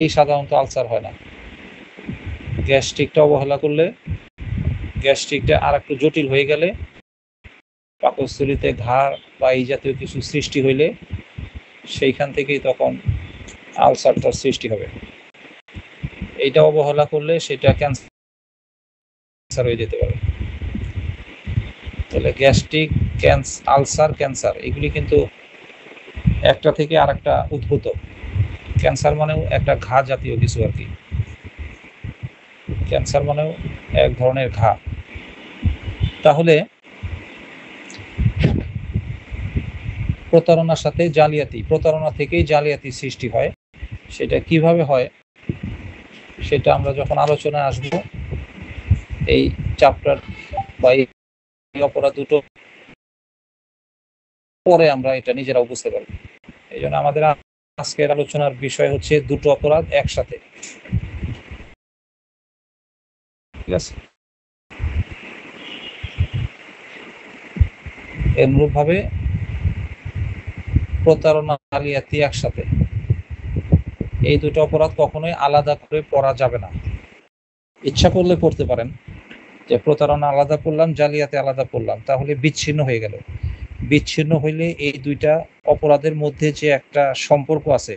এই সাধারণত আলসার হয় না। গ্যাস্ট্রিকটা অবহেলা করলে, গ্যাস্ট্রিকটা আর একটু জটিল হয়ে গেলে, পাকস্থলীতে ঘা বা এই জাতীয় কিছু সৃষ্টি হইলে সেইখান থেকেই তখন আলসারটার সৃষ্টি হবে। এইটা অবহেলা করলে সেটা ক্যান্সার হয়ে যেতে পারে। তাহলে গ্যাস্ট্রিক, আলসার, ক্যান্সার এগুলি কিন্তু একটা থেকে আর একটা উদ্ভূত। ক্যান্সার মানেও একটা ঘা জাতীয় কিছু আর কি। ক্যান্সার মানেও এক ধরনের ঘা। তাহলে প্রতারণার সাথে জালিয়াতি, প্রতারণা থেকেই জালিয়াতি সৃষ্টি হয়। সেটা কিভাবে হয় সেটা আমরা যখন আলোচনায় আসব, এই চ্যাপ্টার বা এই অপরাধ দুটো পরে আমরা এটা নিজেরাও বুঝতে পারব। এই জন্য আমাদের আজকের আলোচনার বিষয় হচ্ছে দুটো অপরাধ একসাথে। ঠিক আছে? এরূপ ভাবে প্রতারণা, জালিয়াতি একসাথে, এই দুটো অপরাধ কখনোই আলাদা করে পড়া যাবে না। ইচ্ছা করলে পড়তে পারেন যে প্রতারণা আলাদা করলাম, জালিয়াতি আলাদা করলাম, তাহলে বিচ্ছিন্ন হয়ে গেল। বিচ্ছিন্ন হইলে এই দুইটা অপরাধের মধ্যে যে একটা সম্পর্ক আছে,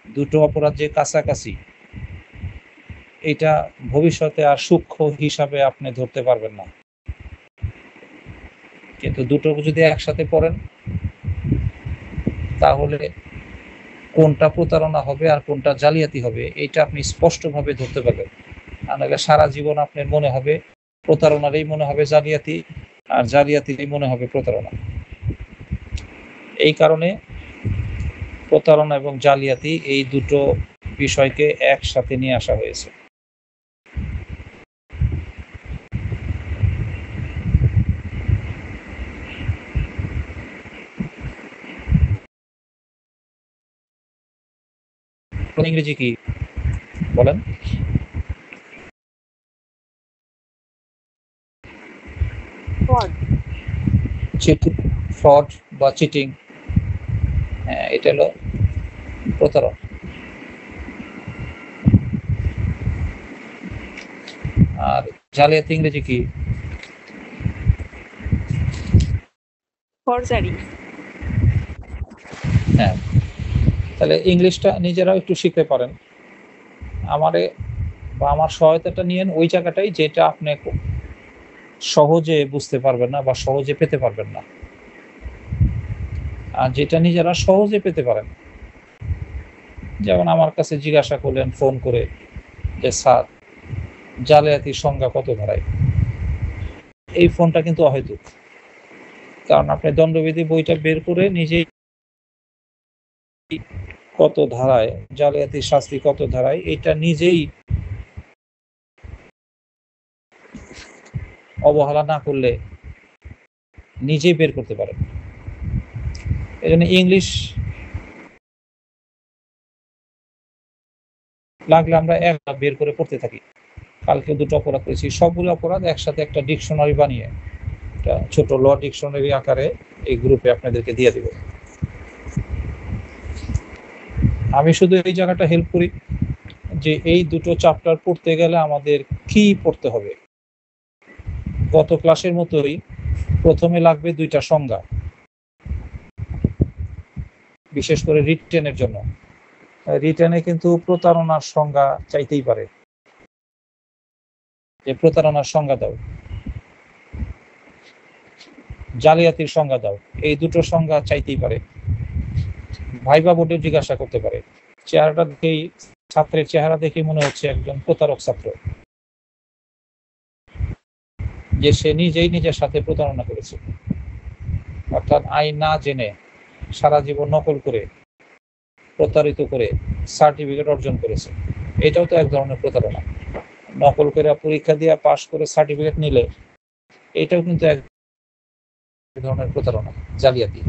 দুটো অপরাধ যে কাছাকাছি, এটা ভবিষ্যতে আর সূক্ষ্ম হিসাবে আপনি ধরতে পারবেন না। কিন্তু দুটো যদি একসাথে পড়েন তাহলে কোনটা প্রতারণা হবে আর কোনটা জালিয়াতি হবে এটা আপনি স্পষ্টভাবে ধরতে পারবেন। আর নাহলে সারা জীবন আপনার মনে হবে প্রতারণারই মনে হবে জালিয়াতি, আর জালিয়াতিরই মনে হবে প্রতারণা। এই কারণে প্রতারণা এবং জালিয়াতি এই দুটো বিষয়কে একসাথে নিয়ে আসা হয়েছে। ইংরেজি কি বলেন? ফ্রড বা চিটিং, এটা হলো প্রতারণা। আর জালিয়াতি ইংরেজি কি? ফরজারি। হ্যাঁ, তাহলে ইংলিশটা নিজেরাও একটু শিখতে পারেন। আমারে বা আমার সহায়তাটা নিয়েন ওই জায়গাটাই যেটা আপনি সহজে বুঝতে পারবেন না বা সহজে পেতে পারবেন না। আর যেটা নিজেরা সহজে পেতে পারেন, যেমন আমার কাছে জিজ্ঞাসা করলেন ফোন করে যে স্যার জালিয়াতির সংজ্ঞা কত ধারায়, এই ফোনটা কিন্তু অহেতুক। কারণ আপনি দণ্ডবিধি বইটা বের করে নিজেই কত ধারায় জালিয়াতির শাস্তি কত ধারায় এটা নিজেই অবহেলা না করলে নিজেই বের করতে পারেন। এই জন্য ইংলিশ লাগলে আমরা একটা বের করে পড়তে থাকি। কালকে দুটো অপরাধ করেছি, সবগুলো অপরাধ একসাথে একটা ডিকশনারি বানিয়ে, একটা ছোট ল ডিকশনারি আকারে এই গ্রুপে আপনাদেরকে দিয়ে দিব। আমি শুধু এই জায়গাটা হেল্প করি যে এই দুটো চ্যাপ্টার পড়তে গেলে আমাদের কি পড়তে হবে। গত ক্লাসের মতোই প্রথমে লাগবে দুইটা সংজ্ঞা, বিশেষ করে রিটেনের জন্য। রিটেনে কিন্তু প্রতারণার সংজ্ঞা চাইতেই পারে, যে প্রতারণার সংজ্ঞা দাও, জালিয়াতির সংজ্ঞা দাও, এই দুটো সংজ্ঞা চাইতেই পারে। ভাইবা বোর্ডে জিজ্ঞাসা করতে পারে। চেহারাটা দেখেই, ছাত্রের চেহারা দেখে মনে হচ্ছে একজন প্রতারক ছাত্র, যে সে নিজেই নিজের সাথে প্রতারণা করেছে, অর্থাৎ আইন না জেনে সারা জীবন নকল করে, প্রতারিত করে সার্টিফিকেট অর্জন করেছে। এটাও তো এক ধরনের প্রতারণা। নকল করে পরীক্ষা দিয়ে পাশ করে সার্টিফিকেট নিলে এটাও কিন্তু এক ধরনের প্রতারণা, জালিয়াতি।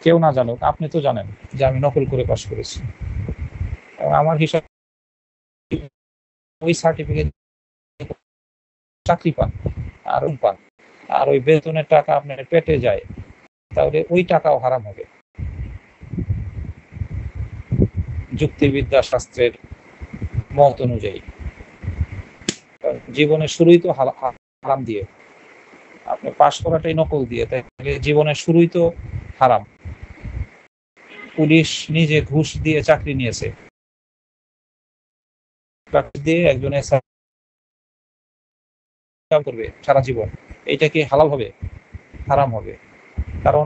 কেউ না জানুক, আপনি তো জানেন যে আমি নকল করে পাশ করেছি, এবং আমার হিসাব ওই সার্টিফিকেট চাকরি পান আর পান, আর ওই বেতনের টাকা আপনার পেটে যায়, তাহলে ওই টাকাও হারাম হবে। যুক্তিবিদ্যা শাস্ত্রের মত অনুযায়ী। জীবনের শুরুই তো হারাম দিয়ে, আপনি পাশ করাটাই নকল দিয়ে, তাহলে জীবনের শুরুই তো হারাম। পুলিশ নিজে ঘুষ দিয়ে চাকরি নিয়েছে, চাকরি দিয়ে একজন করবে সারা জীবন, এটা কি হালাল হবে? হারাম হবে। কারণ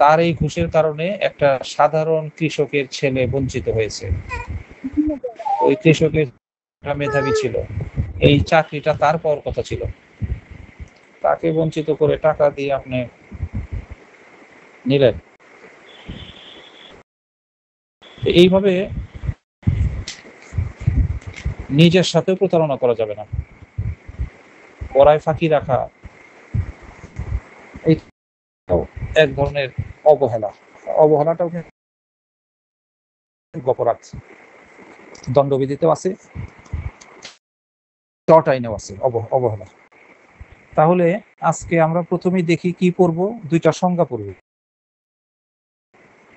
তার এই ঘুষের কারণে একটা সাধারণ কৃষকের ছেলে বঞ্চিত হয়েছে। ওই কৃষকের মেধাবী ছিল, এই চাকরিটা তার পাওয়ার কথা ছিল, তাকে বঞ্চিত করে টাকা দিয়ে আপনি নিলেন। এইভাবে নিজের সাথেও প্রতারণা করা যাবে না। পড়ায় ফাঁকি রাখা এই এক ধরনের অবহেলা। অবহেলাটাও অপরাধ, দণ্ডবিধিতেও আছে, টর্ট আইনেও আছে অবহেলা। তাহলে আজকে আমরা প্রথমেই দেখি কি পড়ব, দুইটা সংজ্ঞা পড়ব,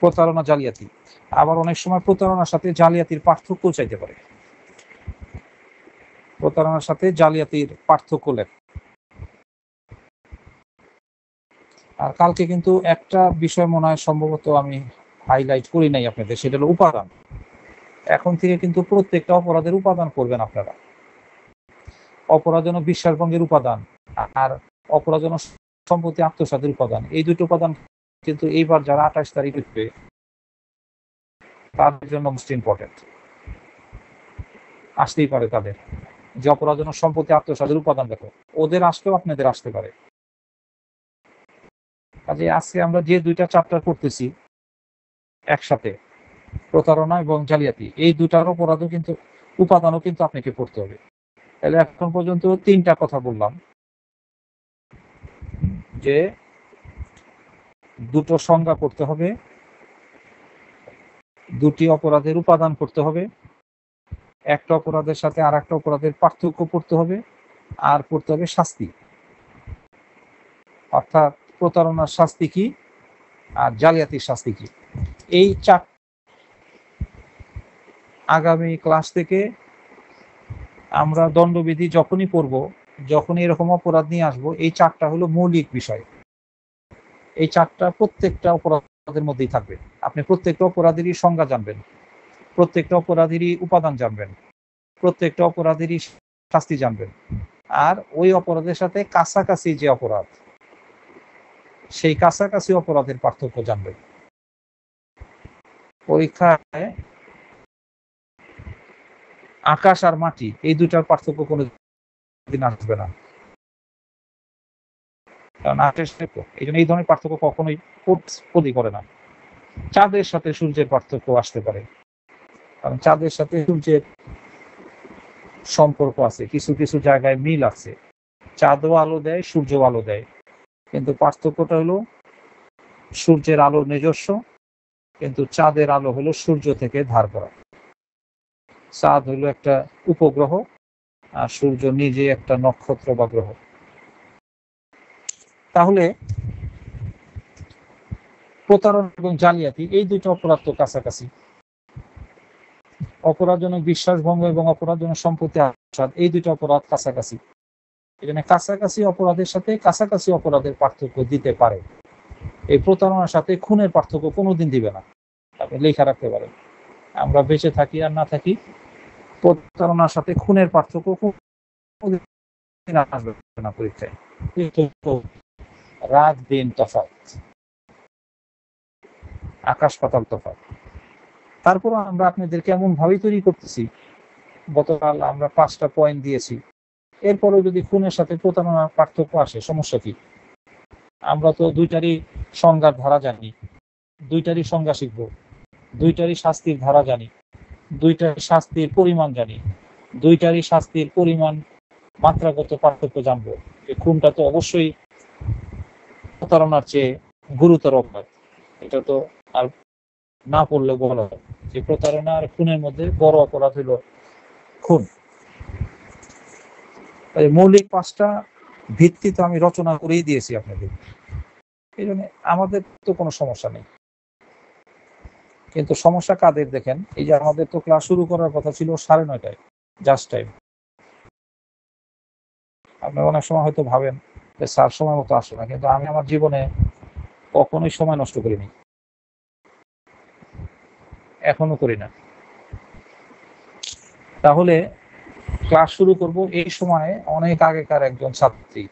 প্রতারণা, জালিয়াতি। আবার অনেক সময় প্রতারণার সাথে জালিয়াতির পার্থক্য চাইতে পারে, প্রতারণার সাথে জালিয়াতির পার্থক্য লেখ। আর কালকে কিন্তু একটা বিষয় মনে হয় সম্ভবত আমি হাইলাইট করি নাই আপনাদের, সেটা হলো উপাদান। এখন থেকে কিন্তু প্রত্যেকটা অপরাধের উপাদান করবেন আপনারা। অপরাধ যেন বিশ্বাসভঙ্গের উপাদান, আর অপরাধ যেন সম্পত্তি আত্মসাতের উপাদান। এই দুটো উপাদান কিন্তু এইবার যারা 28 তারিখ উঠবে তাদের জন্য মোস্ট ইম্পর্টেন্ট। আসতেই পারে তাদের যে অপরাধ যেন সম্পত্তি আত্মসাতের উপাদান, দেখো ওদের আসলেও আপনাদের আসতে পারে। কাজে আজকে আমরা যে দুইটা চ্যাপ্টার করতেছি একসাথে, প্রতারণা এবং জালিয়াতি, এই দুটার অপরাধও কিন্তু উপাদানও কিন্তু আপনাকে পড়তে হবে। তাহলে এখন পর্যন্ত তিনটা কথা বললাম, যে দুটো সংজ্ঞা করতে হবে, দুটি অপরাধের উপাদান করতে হবে, একটা অপরাধের সাথে আর একটা অপরাধের পার্থক্য পড়তে হবে, আর পড়তে হবে শাস্তি। অর্থাৎ প্রতারণার শাস্তি কি আর জালিয়াতির শাস্তি কি। এই আগামী ক্লাস থেকে আমরা দণ্ডবিধি যখনই পড়ব, যখনই এরকম অপরাধ নিয়ে আসবো, এই চারটা হলো মৌলিক বিষয়। এই চারটা প্রত্যেকটা অপরাধের মধ্যেই থাকবে। আপনি প্রত্যেকটা অপরাধেরই সংজ্ঞা জানবেন, প্রত্যেকটা অপরাধেরই উপাদান জানবেন, প্রত্যেকটা অপরাধেরই শাস্তি জানবেন, আর ওই অপরাধের সাথে কাছাকাছি যে অপরাধ, সেই কাছাকাছি অপরাধের পার্থক্য জানবেন। পরীক্ষায় আকাশ আর মাটি এই দুটার পার্থক্য কোনোদিন আসবে না, কারণ এই জন্য এই ধরনের পার্থক্য কখনোই করে না। চাঁদের সাথে সূর্যের পার্থক্য আসতে পারে, কারণ চাঁদের সাথে সূর্যের সম্পর্ক আছে, কিছু কিছু জায়গায় মিল আছে। চাঁদও আলো দেয়, সূর্য আলো দেয়, কিন্তু পার্থক্যটা হলো সূর্যের আলো নিজস্ব, কিন্তু চাঁদের আলো হলো সূর্য থেকে ধার করা। চাঁদ হলো একটা উপগ্রহ, আর সূর্য নিজে একটা নক্ষত্র বা গ্রহ। তাহলে প্রতারণা এবং জালিয়াতি এই দুটো অপরাধ তো কাছাকাছি। অপরাধজনক বিশ্বাসভঙ্গ এবং অপরাধজনক সম্পত্তি আত্মসাৎ, এই দুটো অপরাধ কাছাকাছি। এখানে কাছাকাছি অপরাধের সাথে কাছাকাছি অপরাধের পার্থক্য দিতে পারে। এই প্রতারণার সাথে খুনের পার্থক্য কোনোদিন দিবে না, আপনি লেখা রাখতে পারেন। আমরা বেঁচে থাকি আর না থাকি, প্রতারণার সাথে খুনের পার্থক্য কোনোদিন আসবে না পরীক্ষায়। রাত দিন তফাৎ, আকাশ পাতাল তফাৎ। তারপর আমরা আপনাদেরকে এমন ভাবেই তৈরি করতেছি, গতকাল আমরা 5টা পয়েন্ট দিয়েছি, এরপরে যদি খুনের সাথে প্রতারণার পার্থক্য আসে, সমস্যা কি? আমরা তো দুইটারই সংজ্ঞার ধারা জানি, দুইটারই সংজ্ঞা শিখব, দুইটারই শাস্তির ধারা জানি, দুইটার শাস্তির পরিমাণ জানি, দুইটারই শাস্তির পরিমাণ মাত্রাগত পার্থক্য জানবো। খুনটা তো অবশ্যই প্রতারণার চেয়ে গুরুতর অপরাধ, এটা তো আর না পড়লে বলা হয় যে প্রতারণা আর খুনের মধ্যে বড় অপরাধ হলো খুন। মৌলিক 5টা ভিত্তি তো আমি রচনা করেই দিয়েছি আপনাদের, এই জন্য আমাদের তো কোনো সমস্যা নেই। কিন্তু সমস্যা কাদের দেখেন, এই যে আমাদের তো ক্লাস শুরু করার কথা ছিল 9:30টায়, জাস্ট টাইম। আপনারা অনেক সময় হয়তো ভাবেন যে স্যার সময় মতো আসে না, কিন্তু আমি আমার জীবনে কখনোই সময় নষ্ট করিনি, এখনো করি না। তাহলে ক্লাস শুরু করব এই সময়ে অনেক আগেকার একজন ছাত্রী,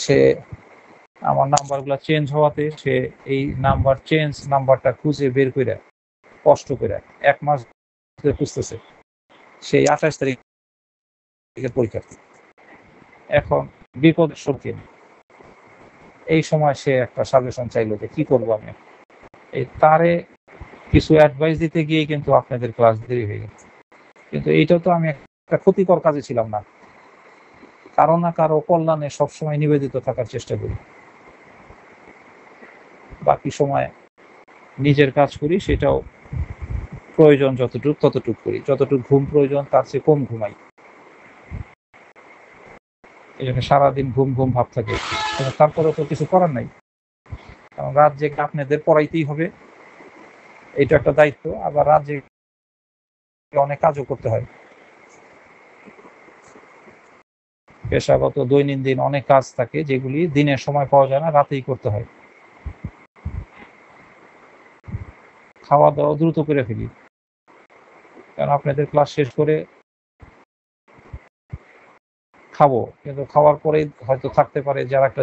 সে আমার নাম্বারগুলো চেঞ্জ হওয়াতে সে এই নাম্বারটা খুঁজে বের করে কষ্ট করে 1 মাস ধরে খুঁজতেছে। সেই 28 তারিখের পরীক্ষার্থী, এখন বিপদের সম্মুখীন। এই সময় সে একটা সাজেশন চাইলো যে কি করবো আমি। এই তারে কিছু অ্যাডভাইস দিতে গিয়ে কিন্তু আপনাদের ক্লাস দেরি হয়ে গেছে। কিন্তু এইটা তো আমি একটা ক্ষতিকর কাজে ছিলাম না, কারো না কারো কল্যাণে সবসময় নিবেদিত থাকার চেষ্টা করি। বাকি সময় নিজের কাজ করি, সেটাও প্রয়োজন যতটুকু ততটুকু করি, যতটুকু ঘুম প্রয়োজন তার চেয়ে কম ঘুমাই। এই জন্য সারাদিন ঘুম ঘুম ভাব থাকে, কিন্তু তারপরেও তো কিছু করার নাই, কারণ রাত জেগে আপনাদের পড়াইতেই হবে, এটা একটা দায়িত্ব। আবার রাত জেগে অনেক কাজও করতে হয়, পেশাগত দৈনন্দিন অনেক কাজ থাকে যেগুলি দিনের সময় পাওয়া যায় না, রাতেই করতে হয়। খাওয়া দাওয়া দ্রুত করে ফেলি, কারণ আপনাদের ক্লাস শেষ করে খাবো, কিন্তু খাওয়ার পরে হয়তো থাকতে পারে যারা একটা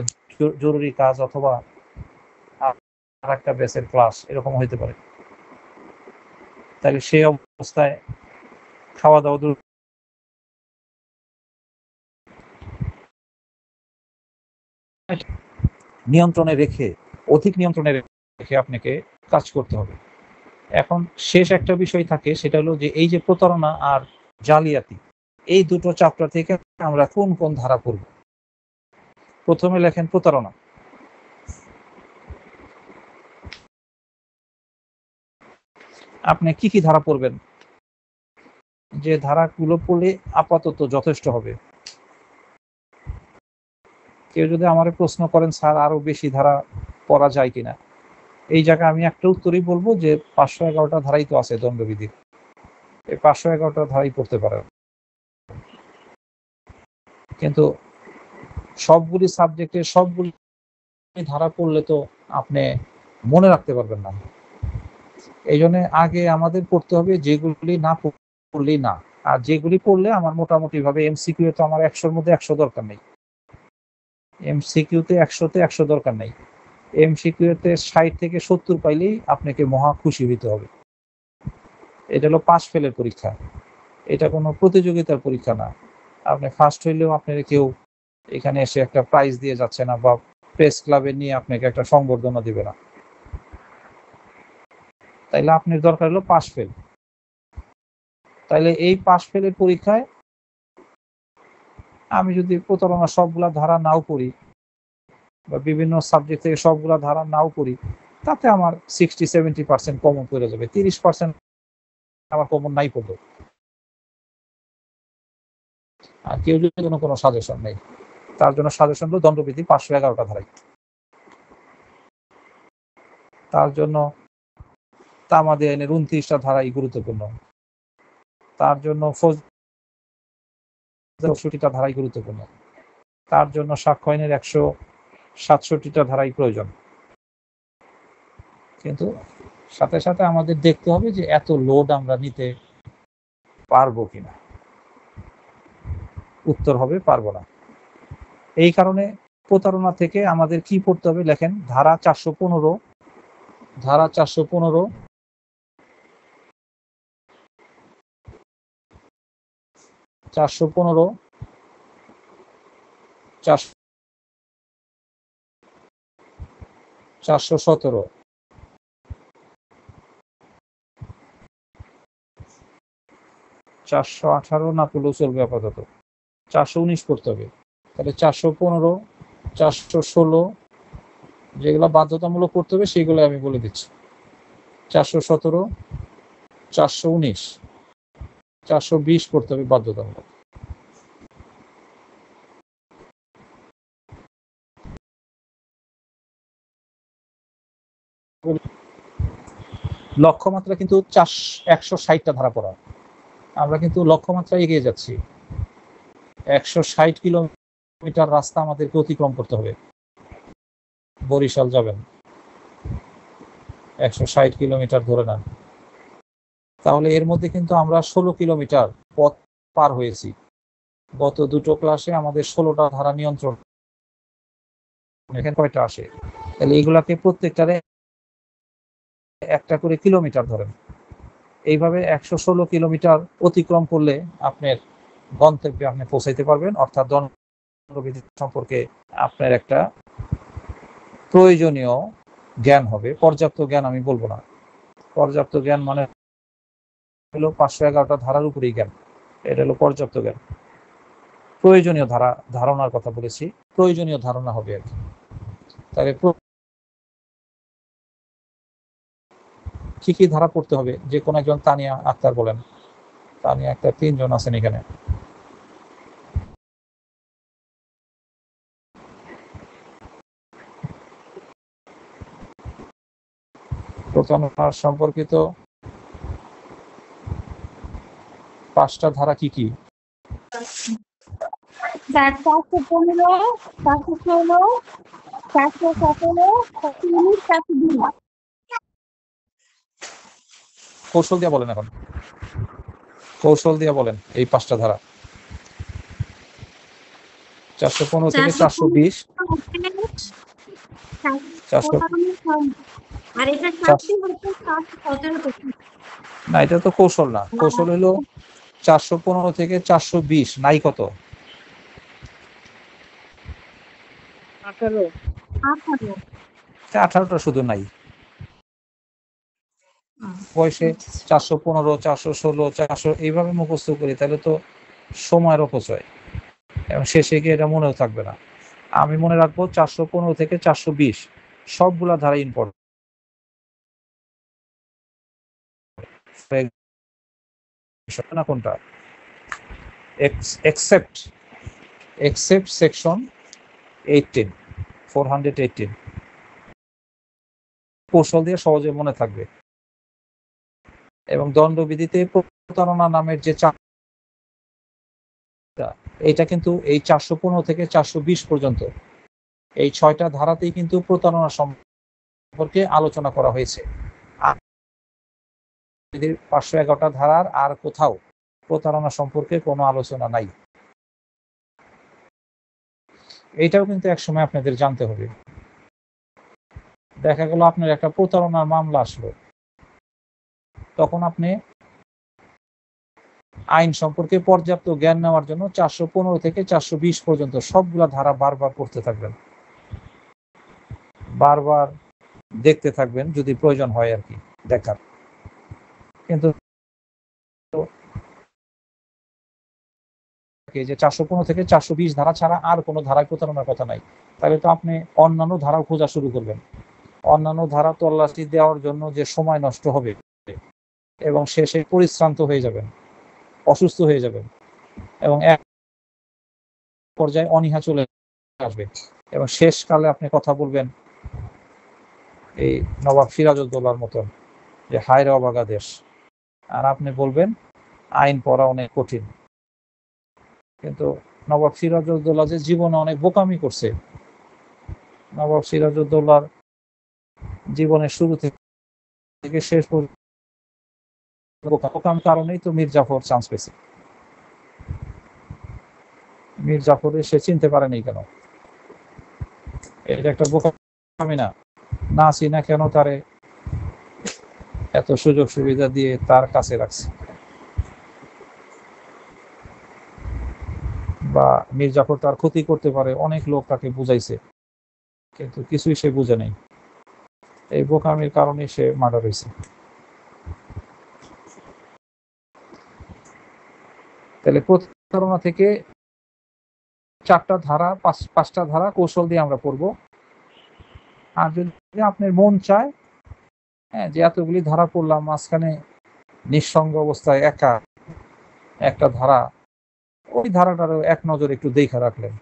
জরুরি কাজ অথবা আর একটা বেসের ক্লাস এরকম হইতে পারে। তাহলে সেই অবস্থায় খাওয়া দাওয়া নিয়ন্ত্রণে রেখে, অধিক নিয়ন্ত্রণে রেখে আপনাকে কাজ করতে হবে। এখন শেষ একটা বিষয় থাকে, সেটা হলো যে এই যে প্রতারণা আর জালিয়াতি, এই দুটো চ্যাপ্টার থেকে আমরা কোন কোন ধারা পড়ব। প্রথমে লেখেন প্রতারণা। আপনি কি কি ধারা পড়বেন, যে ধারাগুলো পড়লে আপাতত যথেষ্ট হবে। কেউ যদি আমার প্রশ্ন করেন স্যার আরো বেশি ধারা পড়া যায় কিনা, এই জায়গায় আমি একটা উত্তরই বলবো যে 511টা ধারাই তো আছে দণ্ডবিধির, এই 511টা ধারাই পড়তে পারেন। কিন্তু সবগুলি সাবজেক্টের সবগুলি ধারা পড়লে তো আপনি মনে রাখতে পারবেন না। এই জন্য আগে আমাদের পড়তে হবে যেগুলি না পড়লেই না, আর যেগুলি পড়লে আমার মোটামুটি ভাবে এমসিকিউ তো আমার 100-র মধ্যে 100 দরকার নেই, এমসিকিউতে 100-তে 100 দরকার নেই, এমসিকিউতে 60 থেকে 70 পাইলেই আপনাকে মহা খুশি হইতে হবে। এটা হলো পাস ফেলের পরীক্ষা, এটা কোনো প্রতিযোগিতার পরীক্ষা না। আপনি ফার্স্ট হইলেও আপনার কেউ এখানে এসে একটা প্রাইজ দিয়ে যাচ্ছে না, বা প্রেস ক্লাবে নিয়ে আপনাকে একটা সংবর্ধনা দিবে না। তাইলে আপনার দরকার হলো পাস ফেল। তাইলে এই পাস ফেলের পরীক্ষায় আমি যদি প্রতারণা সবগুলা ধারা নাও পড়ি, বা বিভিন্ন সাবজেক্ট থেকে সবগুলা ধারা নাও পড়ি, তাতে আমার 60-70% কমন পড়ে যাবে, 30% আমার কমন নাই পড়বে। আর কেউ যদি কোনো সাজেশন নেই, তার জন্য সাজেশন হলো দণ্ডবিধি 511টা ধারাই। তার জন্য তামাদি আইনের 29টা ধারাই গুরুত্বপূর্ণ, তার জন্য 64টা ধারাই গুরুত্বপূর্ণ, তার জন্য সাক্ষ্য আইনের 167টা ধারাই প্রয়োজন। কিন্তু সাথে সাথে আমাদের দেখতে হবে যে এত লোড আমরা নিতে পারবো কিনা। উত্তর হবে পারবো না। এই কারণে প্রতারণা থেকে আমাদের কি পড়তে হবে, লেখেন ধারা 415, ধারা 415, চারশো পনেরো, 417, 418 না পড়লেও চলবে আপাতত, 419 পড়তে হবে। তাহলে 415, 416 যেগুলো বাধ্যতামূলক করতে হবে সেগুলো আমি বলে দিচ্ছি। 417, 419, 420 পড়তে হবে বাধ্যতামূলক। লক্ষ্যমাত্রা কিন্তু 160টা ধারা পড়া। আমরা কিন্তু লক্ষ্যমাত্রা এগিয়ে যাচ্ছি। 160 কিলোমিটার রাস্তা আমাদেরকে অতিক্রম করতে হবে। বরিশাল যাবেন, 160 কিলোমিটার ধরে নেন। তাহলে এর মধ্যে কিন্তু আমরা 16 কিলোমিটার পথ পার হয়েছি। গত দুটো ক্লাসে আমাদের 16টা ধারা নিয়ন্ত্রণ, এখানে কয়টা আসে? তাহলে এইগুলাকে প্রত্যেকটারে একটা করে কিলোমিটার ধরেন। এইভাবে 116 কিলোমিটার অতিক্রম করলে আপনার গন্তব্যে আপনি পৌঁছাইতে পারবেন, অর্থাৎ দণ্ডবিধি সম্পর্কে আপনার একটা প্রয়োজনীয় জ্ঞান হবে। পর্যাপ্ত জ্ঞান আমি বলবো না, পর্যাপ্ত জ্ঞান মানে হলো 511টা ধারার উপরেই জ্ঞান, এটা হলো পর্যাপ্ত জ্ঞান। প্রয়োজনীয় ধারণার কথা বলেছি, প্রয়োজনীয় ধারণা হবে আর কি। তাহলে কি কি ধারা পড়তে হবে? যে কোনো একজন তানিয়া আক্তার বলেন। তানিয়া আক্তার, 3 জন আছেন এখানে। প্রতারণা সম্পর্কিত 5টা ধারা কি কি? 415, 416, 417, 419, 420। কৌশল দিয়ে বলেন, এখন কৌশল দিয়ে বলেন এই 5টা ধারা। 415 থেকে 420, আর এটা শাস্তি হচ্ছে 417। না, এটা তো কৌশল না। কৌশল হলো 415 থেকে 420, নাই কত? 18টা শুধু নাই। বয়সে 415, 416, 400 এইভাবে মুখস্থ করি, তাহলে তো সময়ের অপচয় এবং শেষে গিয়ে এটা মনেও থাকবে না। আমি মনে রাখবো 415 থেকে 420 সবগুলা ধারা ইম্পর্টেন্ট। না কোনটা? except section 18, 418 কৌশল দিয়ে সহজে মনে থাকবে। এবং দণ্ডবিধিতে প্রতারণা নামের যে এটা কিন্তু এই 415 থেকে 420 পর্যন্ত এই 6টা ধারাতেই কিন্তু প্রতারণা সম্পর্কে আলোচনা করা হয়েছে। 511টা ধারার আর কোথাও প্রতারণা সম্পর্কে কোনো আলোচনা নাই। এইটাও কিন্তু একসময় আপনাদের জানতে হবে। দেখা গেল আপনার একটা প্রতারণার মামলা আসলো, তখন আপনি আইন সম্পর্কে পর্যাপ্ত জ্ঞান নেওয়ার জন্য 415 থেকে 420 পর্যন্ত সবগুলা ধারা বারবার পড়তে থাকবেন, বারবার দেখতে থাকবেন যদি প্রয়োজন হয় আর কি দেখার। কিন্তু যে 415 থেকে 420 ধারা ছাড়া আর কোনো ধারায় প্রতারণার কথা নাই, তাহলে তো আপনি অন্যান্য ধারাও খোঁজা শুরু করবেন। অন্যান্য ধারা তল্লাশি দেওয়ার জন্য যে সময় নষ্ট হবে এবং শেষে পরিশ্রান্ত হয়ে যাবেন, অসুস্থ হয়ে যাবেন এবং এক পর্যায়ে অনীহা চলে আসবে এবং শেষকালে আপনি কথা বলবেন এই নবাব সিরাজউদ্দৌলার মতন যে হায়রে অবাগা দেশ, আর আপনি বলবেন আইন পড়া অনেক কঠিন। কিন্তু নবাব সিরাজউদ্দৌলা যে জীবনে অনেক বোকামি করছে, নবাব সিরাজউদ্দৌলার জীবনের শুরু থেকে শেষ পর্যন্ত বোকামি কারণেই তো মীর জাফর চান্স পেয়েছে। মীর জাফরে সে চিনতে পারেনি কেন? এটা একটা বোকামি না চিনা কেন তারে এত সুযোগ সুবিধা দিয়ে তার কাছে রাখছে? বা মীর জাফর তার ক্ষতি করতে পারে, অনেক লোক তাকে বুঝাইছে, কিন্তু কিছুই সে বুঝে নেই। এই বোকামির কারণে সে মার্ডার হয়েছে। তাহলে প্রতারণা থেকে 4টা ধারা, 5টা ধারা কৌশল দিয়ে আমরা পড়বো। আর যদি আপনার মন চায় যে এতগুলি ধারা পড়লাম, মাঝখানে নিঃসঙ্গ অবস্থায় একা একটা ধারা, ওই ধারাটারও এক নজর একটু দেখা রাখলেন।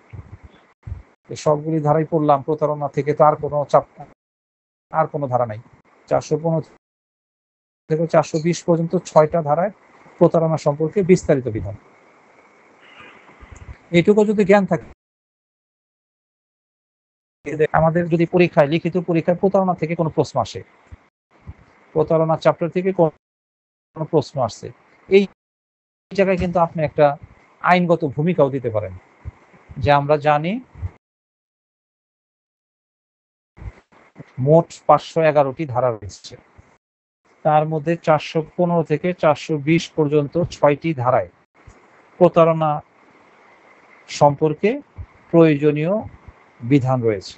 সবগুলি ধারাই পড়লাম, প্রতারণা থেকে তো আর কোনো চাপ, আর কোনো ধারা নাই। 415 থেকে 420 পর্যন্ত 6টা ধারায় প্রতারণা সম্পর্কে বিস্তারিত বিধান। এইটুকু যদি জ্ঞান থাকে, আমাদের যদি পরীক্ষায়, লিখিত পরীক্ষায় প্রতারণা থেকে কোনো প্রশ্ন আসে, প্রতারণা চ্যাপ্টার থেকে কোনো প্রশ্ন আসছে, এই জায়গায় কিন্তু আপনি একটা আইনগত ভূমিকাও দিতে পারেন, যে আমরা জানি মোট 511টি ধারা রয়েছে, তার মধ্যে 415 থেকে 420 পর্যন্ত 6টি ধারায় প্রতারণা সম্পর্কে প্রয়োজনীয় বিধান রয়েছে।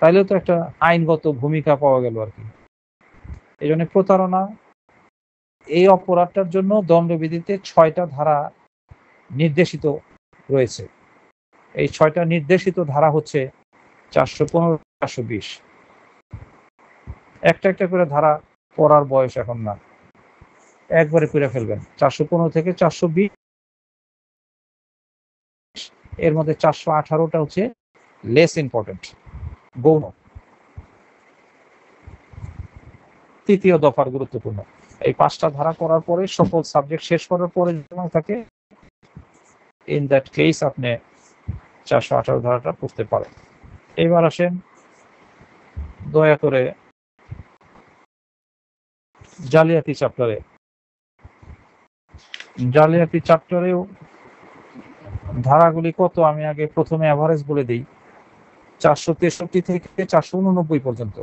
তাইলে তো একটা আইনগত ভূমিকা পাওয়া গেল আর কি। এই জন্য প্রতারণা এই অপরাধটার জন্য দণ্ডবিধিতে 6টা ধারা নির্দেশিত রয়েছে। এই 6টা নির্দেশিত ধারা হচ্ছে 415, 420। একটা একটা করে ধারা পড়ার বয়স এখন না, একবারে করে ফেলবেন। 415 থেকে 420, এর মধ্যে 418টা হচ্ছে লেস ইম্পর্টেন্ট, গৌণ। তৃতীয় দফার গুরুত্বপূর্ণ। এই 5টা ধারা করার পরে, সকল সাবজেক্ট শেষ করার পরে যেমন থাকে, ইন দ্যাট কেস আপনি 418 ধারাটা পড়তে পারেন। এবার আসেন দয়া করে জালিয়াতি চ্যাপ্টারে। জালিয়াতি চ্যাপ্টারেও ধারাগুলি কত আমি আগে প্রথমে এভারেজ বলে দিই। 463 থেকে 489 পর্যন্ত।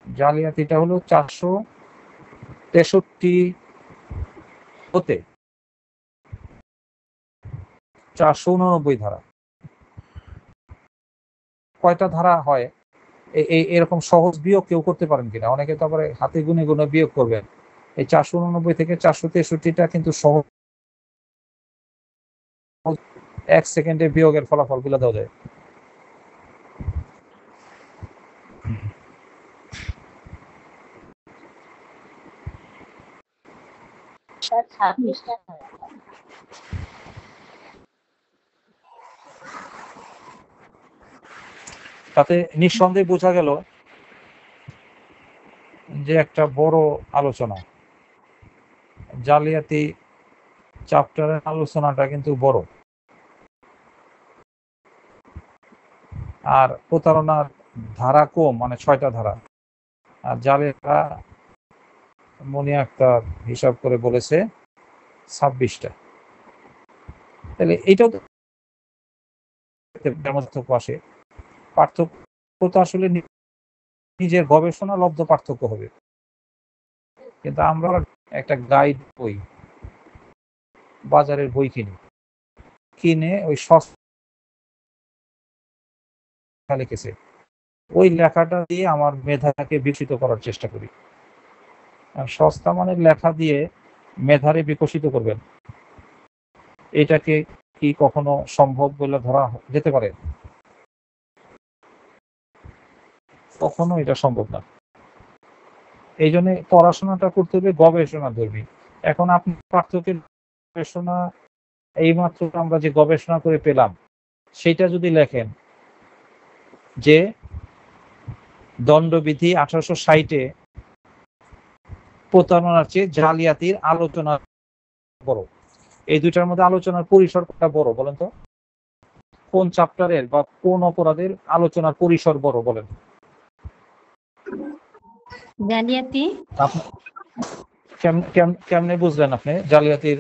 জালিয়াতিটা হলো 463 হতে 489 ধারা। কয়টা ধারা হয় এরকম সহজ বিয়োগ কেউ করতে পারেন কিনা? অনেকে তো আবার হাতে গুনে গুনে বিয়োগ করবেন। এই 489 থেকে 463টা কিন্তু সহজ, 1 সেকেন্ডে বিয়োগের ফলাফল গুলো দেওয়া যায়। তাতে নিঃসন্দেহে বোঝা গেল যে একটা বড় আলোচনা। জালিয়াতি চ্যাপ্টারের আলোচনাটা কিন্তু বড়, আর প্রতারণার ধারা কম, মানে 6টা ধারা। আর জালিয়াতিরা মনিয়া একটা হিসাব করে বলেছে 26টা। তাহলে এইটাও পার্থক্য আসে। পার্থক্য তো আসলে নিজের গবেষণা লব্ধ পার্থক্য হবে, কিন্তু আমরা একটা গাইড বই, বাজারের বই কিনে ওই সস্তা লিখেছে, ওই লেখাটা দিয়ে আমার মেধাকে বিকশিত করার চেষ্টা করি। সস্তা মানের লেখা দিয়ে মেধারে বিকশিত করবেন, এটাকে কি কখনো সম্ভব বলে ধরা যেতে পারে? কখনো এটা সম্ভব না। এই জন্য পড়াশোনাটা করতে হবে গবেষণা ধর্মী। এখন আপনি পার্থক্যের গবেষণা, এইমাত্র আমরা যে গবেষণা করে পেলাম সেটা যদি লেখেন যে দণ্ডবিধি 1860-এ প্রতারণার চেয়ে জালিয়াতির আলোচনা বড়, এই দুইটার মধ্যে আলোচনার পরিসরটা বড়, বলেন তো কোন চ্যাপ্টারের বা কোন অপরাধের আলোচনার পরিসর বড় বলেন? জালিয়াতি। কেমনে বুঝলেন আপনি জালিয়াতির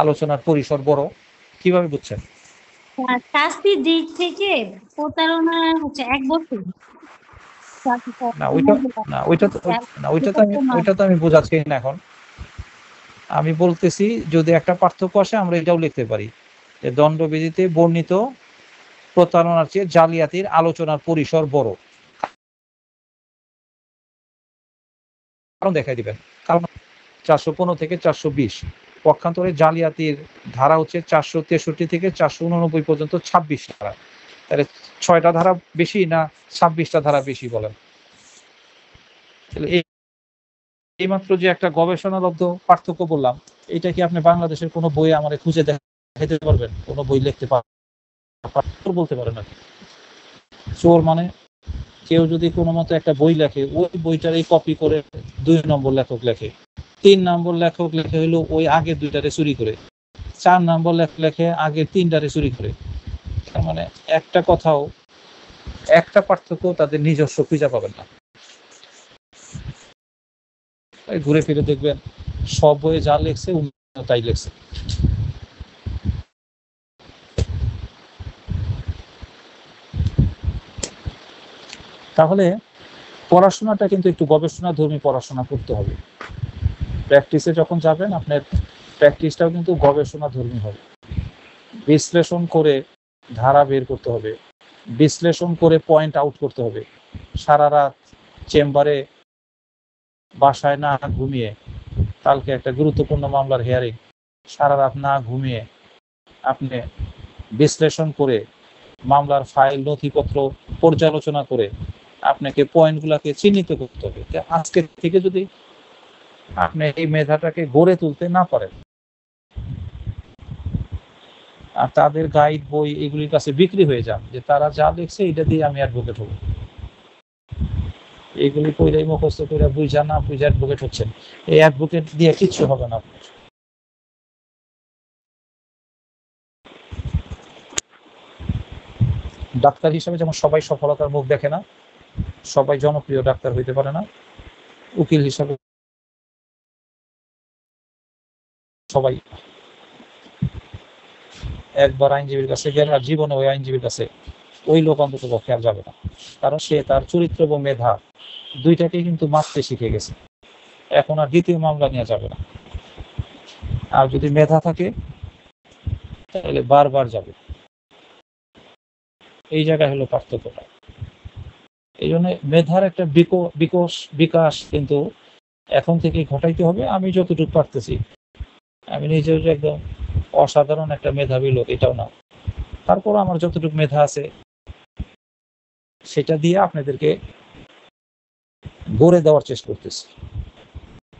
আলোচনার পরিসর বড়? কিভাবে বুঝছেন? শাস্তির দিক থেকে প্রতারণা হচ্ছে 1 বছর। না ওইটা তো আমি বোঝাচ্ছি না। এখন আমি বলতেছি যদি একটা পার্থক্য আসে আমরা এটাও লিখতে পারি যে দণ্ডবিধিতে বর্ণিত প্রতারণার চেয়ে জালিয়াতির আলোচনার পরিসর বড়। কারণ দেখাই দিবেন। কারণ 415 থেকে 420, পক্ষান্তরে জালিয়াতির ধারা হচ্ছে 463 থেকে 489 পর্যন্ত 26 ধারা। তাহলে 6টা ধারা বেশি না 26টা ধারা বেশি বলেন? এইমাত্র যে একটা গবেষণালব্ধ পার্থক্য বললাম, এটা কি আপনি বাংলাদেশের কোনো বইয়ে আমাদের খুঁজে দেখাতে পারবেন? কোনো বই লিখতে পারবেন? বলতে পারেন না। চোর মানে কেউ যদি কোনো মতো একটা বই লেখে, ওই বইটারই কপি করে 2 নম্বর লেখক লেখে, 3 নম্বর লেখক লেখে হইলো ওই আগে 2টারে চুরি করে, 4 নম্বর লেখক লেখে আগে 3টারে চুরি করে। তার মানে একটা কথাও, একটা পার্থক্য তাদের নিজস্ব খুঁজে পাবেন না। ঘুরে ফিরে দেখবেন সব বইয়ে যা লেখছে তাই লেখছে। তাহলে পড়াশোনাটা কিন্তু একটু গবেষণাধর্মী পড়াশোনা করতে হবে। প্র্যাকটিসে যখন যাবেন আপনার প্র্যাকটিসটাও কিন্তু গবেষণাধর্মী হবে। বিশ্লেষণ করে ধারা বের করতে হবে, বিশ্লেষণ করে পয়েন্ট আউট করতে হবে। সারা রাত চেম্বারে বাসায় না ঘুমিয়ে, কালকে একটা গুরুত্বপূর্ণ মামলার হিয়ারিং, সারা রাত না ঘুমিয়ে আপনি বিশ্লেষণ করে মামলার ফাইল নথিপত্র পর্যালোচনা করে আপনাকে পয়েন্টগুলোকে চিহ্নিত করতে হবে। আজকে থেকে যদি আপনি এই মেধাটাকে গড়ে তুলতে না পারেন, আর তাদের গাইড বই এগুলির কাছে বিক্রি হয়ে যান যে তারা যা লিখছে এটা দিয়ে আমি অ্যাডভোকেট হব, এগুলি কইরাই মুখস্থ করে বুঝা না বুঝা অ্যাডভোকেট হচ্ছেন, এই অ্যাডভোকেট দিয়ে কিচ্ছু হবে না। ডাক্তার হিসেবে যেমন সবাই সফলতার মুখ দেখে না, সবাই জনপ্রিয় ডাক্তার হইতে পারে না, উকিল হিসাবে সবাই একবার আইনজীবীর কাছে গেলে আর জীবনে ওই আইনজীবীর কাছে ওই লোক অন্তত পক্ষে আর যাবে না, কারণ সে তার চরিত্র এবং মেধা দুইটাকেই কিন্তু মাপতে শিখে গেছে। এখন আর দ্বিতীয় মামলা নিয়ে যাবে না। আর যদি মেধা থাকে তাহলে বারবার যাবে। এই জায়গায় হলো পার্থক্যটা। এই জন্য মেধার একটা বিকাশ কিন্তু এখন থেকে ঘটাইতে হবে। আমি যতটুকু পারতেছি, আমি নিজেও যে একদম অসাধারণ একটা মেধাবী লোক এটাও না, তারপর আমার যতটুকু মেধা আছে সেটা দিয়ে আপনাদেরকে গড়ে দেওয়ার চেষ্টা করতেছি।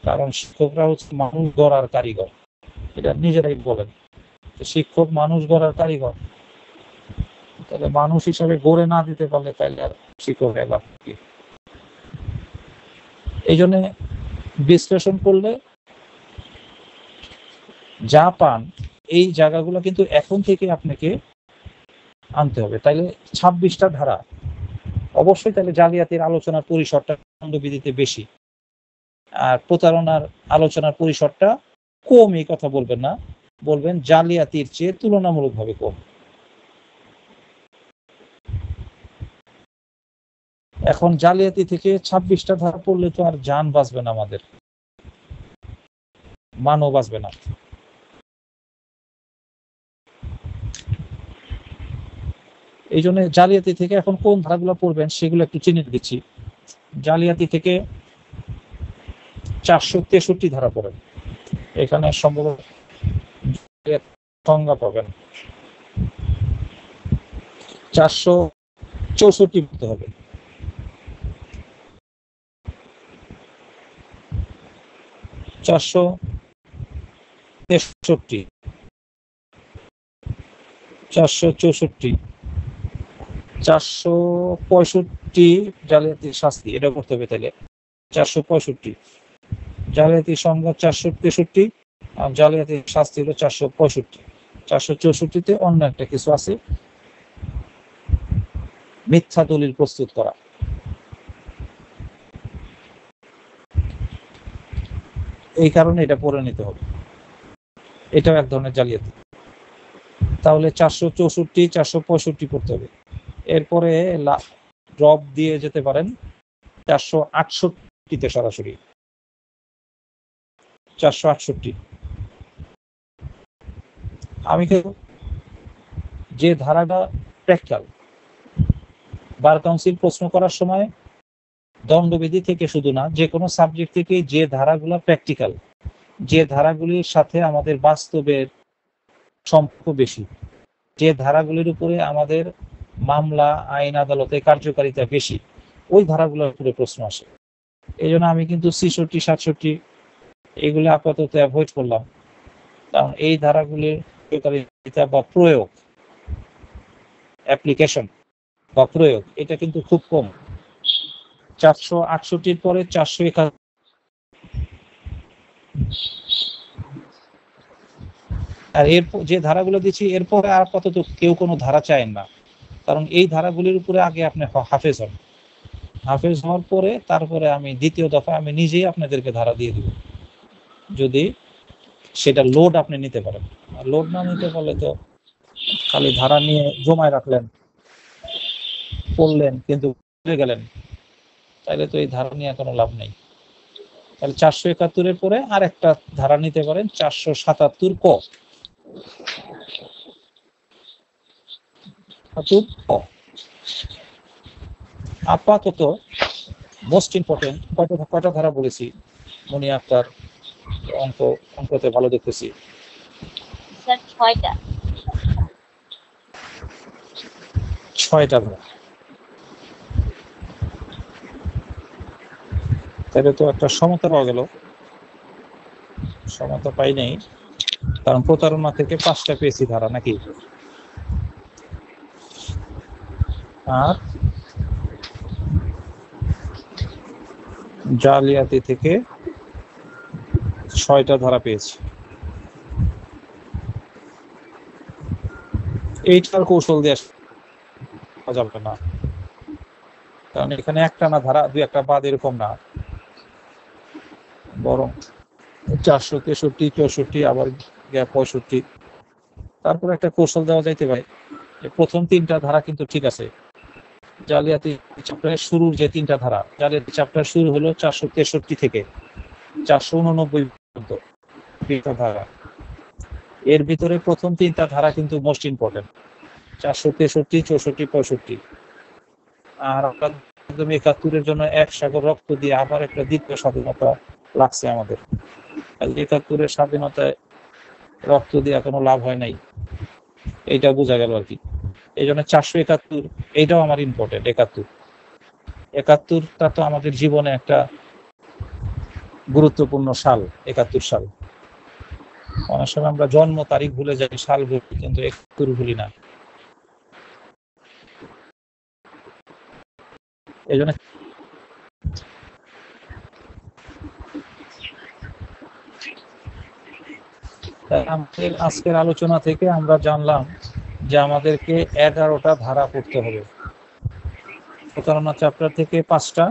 কারণ শিক্ষকরা হচ্ছে মানুষ গড়ার কারিগর, এটা নিজেরাই বলেন, শিক্ষক মানুষ গড়ার কারিগর। তাহলে মানুষ হিসাবে গড়ে না দিতে পারলে তাহলে আর শিক্ষক এলাম কি? এই জন্য বিশ্লেষণ করলে যা পান এই জায়গাগুলো কিন্তু এখন থেকে আপনাকে আনতে হবে। তাইলে 26টা ধারা অবশ্যই, তাহলে জালিয়াতির আলোচনার পরিসরটা দণ্ডবিধিতে বেশি, আর প্রতারণার আলোচনার পরিসরটা কম। এই কথা বলবেন না, বলবেন জালিয়াতির চেয়ে তুলনামূলকভাবে কম। এখন জালিয়াতি থেকে 26টা ধারা পড়লে তো আর জান বাঁচবে না, আমাদের মানও বাঁচবে না। এই জন্য জালিয়াতি থেকে এখন কোন ধারাগুলো পড়বেন সেগুলো একটু চিহ্নিত দিচ্ছি। জালিয়াতি থেকে 463 ধারা পড়েন, এখানে সম্ভবত সংজ্ঞা পাবেন। 464 পড়তে হবে। 463, 464, 465 জালিয়াতির শাস্তি, এটা করতে হবে। তাহলে 465 জালিয়াতির সংজ্ঞা, 463 আর জালিয়াতির শাস্তি হলো 465। 464-তে অন্য একটা কিছু আছে, মিথ্যা দলিল প্রস্তুত করা। এই কারণে এটা পড়ে নিতে হবে, এটাও এক ধরনের জালিয়াতি। তাহলে 464, 465 পড়তে হবে। এরপরে ড্রপ দিয়ে যেতে পারেন 468-তে সরাসরি। 468 আমি যে ধারাটা প্র্যাকটিক্যাল, বার কাউন্সিল প্রশ্ন করার সময় দণ্ডবিধি থেকে শুধু না, যে কোনো সাবজেক্ট থেকে যে ধারাগুলো প্র্যাকটিক্যাল, যে ধারাগুলির সাথে আমাদের বাস্তবের সম্পর্ক বেশি, যে ধারাগুলির উপরে আমাদের মামলা আইন আদালতে কার্যকারিতা বেশি, ওই ধারাগুলোর উপরে প্রশ্ন আসে। এই জন্য আমি কিন্তু 66, 67 এগুলো আপাতত অ্যাভয়েড করলাম, কারণ এই ধারাগুলির কার্যকারিতা বা প্রয়োগ, অ্যাপ্লিকেশন বা প্রয়োগ, এটা কিন্তু খুব কম। 468 পরে 471, আর এর যে ধারাগুলো দিচ্ছি এরপরে আর কত কেউ কোনো ধারা চায় না, কারণ এই ধারাগুলির উপরে আগে আপনি হাফেজ হন, হাফেজ হওয়ার পরে তারপরে আমি দ্বিতীয় দফা আমি নিজেই আপনাদেরকে ধারা দিয়ে দিব, যদি সেটা লোড আপনি নিতে পারেন। আর লোড না নিতে পারলে তো খালি ধারা নিয়ে জমায় রাখলেন, পড়লেন কিন্তু ভুলে গেলেন, তাহলে তো এই ধারা নিয়ে কোনো লাভ নেই। তাহলে 471-এর পরে আর একটা ধারা নিতে পারেন 477 ক। আপাতত মোস্ট ইম্পর্টেন্ট কয়টা ধারা বলেছি মনি আক্তার? অঙ্কতে ভালো দেখতেছি। স্যার 6টা। 6টা ধারা। তাহলে তো একটা সমতা পাওয়া গেল। সমতা পাই নাই, কারণ প্রতারণা থেকে 5টা পেয়েছি ধারা নাকি, আর জালিয়াতি থেকে 6টা ধারা পেয়েছি। এইটার কৌশল দিয়ে যাবে না, কারণ এখানে একটা না ধারা দুই একটা বাদ এরকম না, বরং 463, 64, আবার 65। তারপর একটা কৌশল দেওয়া যাইতে পারে, প্রথম 3টা ধারা কিন্তু ঠিক আছে। জালিয়াতি চ্যাপ্টারের শুরুর যে 3টা ধারা, জালিয়াতি চ্যাপ্টার শুরু হলো 463 থেকে 489 পর্যন্ত 3টা ধারা। এর ভিতরে প্রথম 3টা ধারা কিন্তু মোস্ট ইম্পর্টেন্ট, 463, 64, 65। আর একদম 71-এর জন্য এক সাগর রক্ত দিয়ে আবার একটা দ্বিতীয় স্বাধীনতা লাগছে আমাদের। 71-এর স্বাধীনতায় রক্ত দিয়ে কোনো লাভ হয় নাই, এইটা বোঝা গেল আর কি। এই জন্য 471 এইটাও আমার ইম্পর্টেন্ট। 71টা তো আমাদের জীবনে একটা গুরুত্বপূর্ণ সাল। 71 সাল, অনেক সময় আমরা জন্ম তারিখ ভুলে যাই, সাল ভুলি, কিন্তু 71 ভুলি না। এই জন্য আমাদের আজকের আলোচনা থেকে আমরা জানলাম যে আমাদেরকে 11টা ধারা পড়তে হবে। প্রতারণা চ্যাপ্টার থেকে 5টা,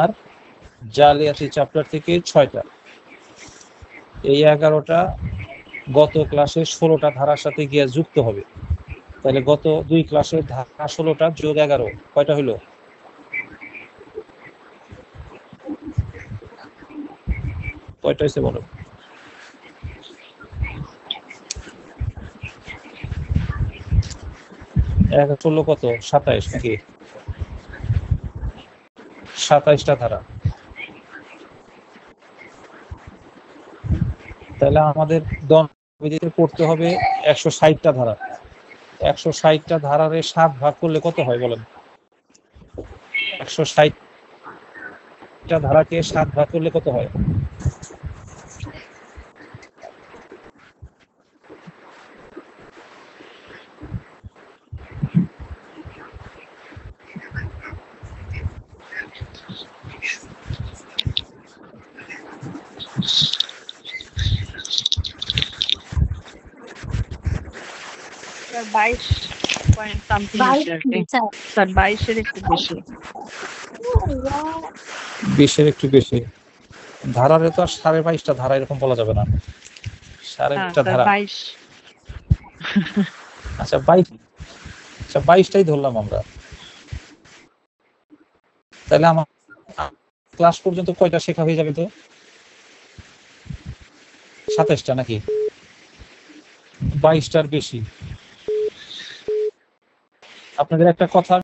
আর জালিয়াতি চ্যাপ্টার থেকে 6টা। এই 11টা গত ক্লাসে 16টা ধারার সাথে গিয়ে যুক্ত হবে। তাহলে গত 2 ক্লাসের ধারা 16টা যোগ 11 কয়টা হলো? কয়টা হয়েছে বলো? 16 কত? 27 নাকি? 27টা ধারা। তাহলে আমাদের দণ্ডবিধিতে পড়তে হবে 160টা ধারা। 160টা ধারারে 7 ভাগ করলে কত হয় বলেন? 160টা ধারাকে 7 ভাগ করলে কত হয়? স্যার 22 পয়েন্ট সামথিং আছে আর কি। স্যার 22-এর একটু বেশি। 20-এর একটু বেশি। ধারারে তো আর 22.5টা ধারা এরকম বলা যাবে না। 22টা ধারা। 22। আচ্ছা 22টাই ধরলাম আমরা। তাহলে আমার ক্লাস পর্যন্ত কয়টা শেখা হয়ে যাবে? তো 27টা নাকি? 22টার বেশি। আপনাদের একটা কথা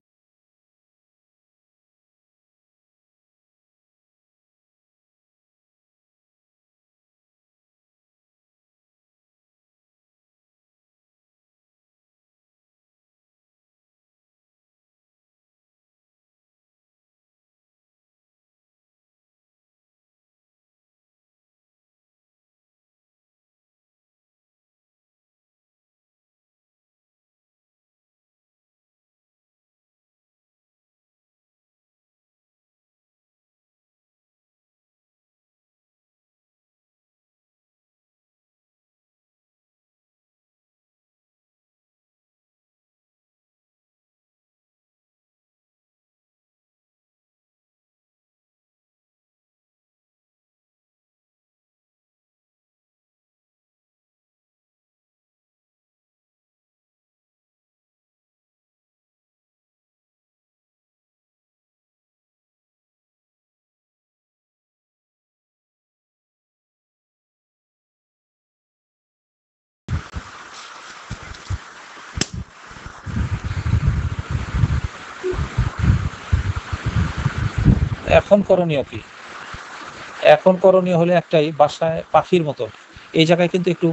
এখন করণীয় কি? এখন করণীয় হলে একটাই, বাসায় পাখির মতো এই জায়গায় কিন্তু একটু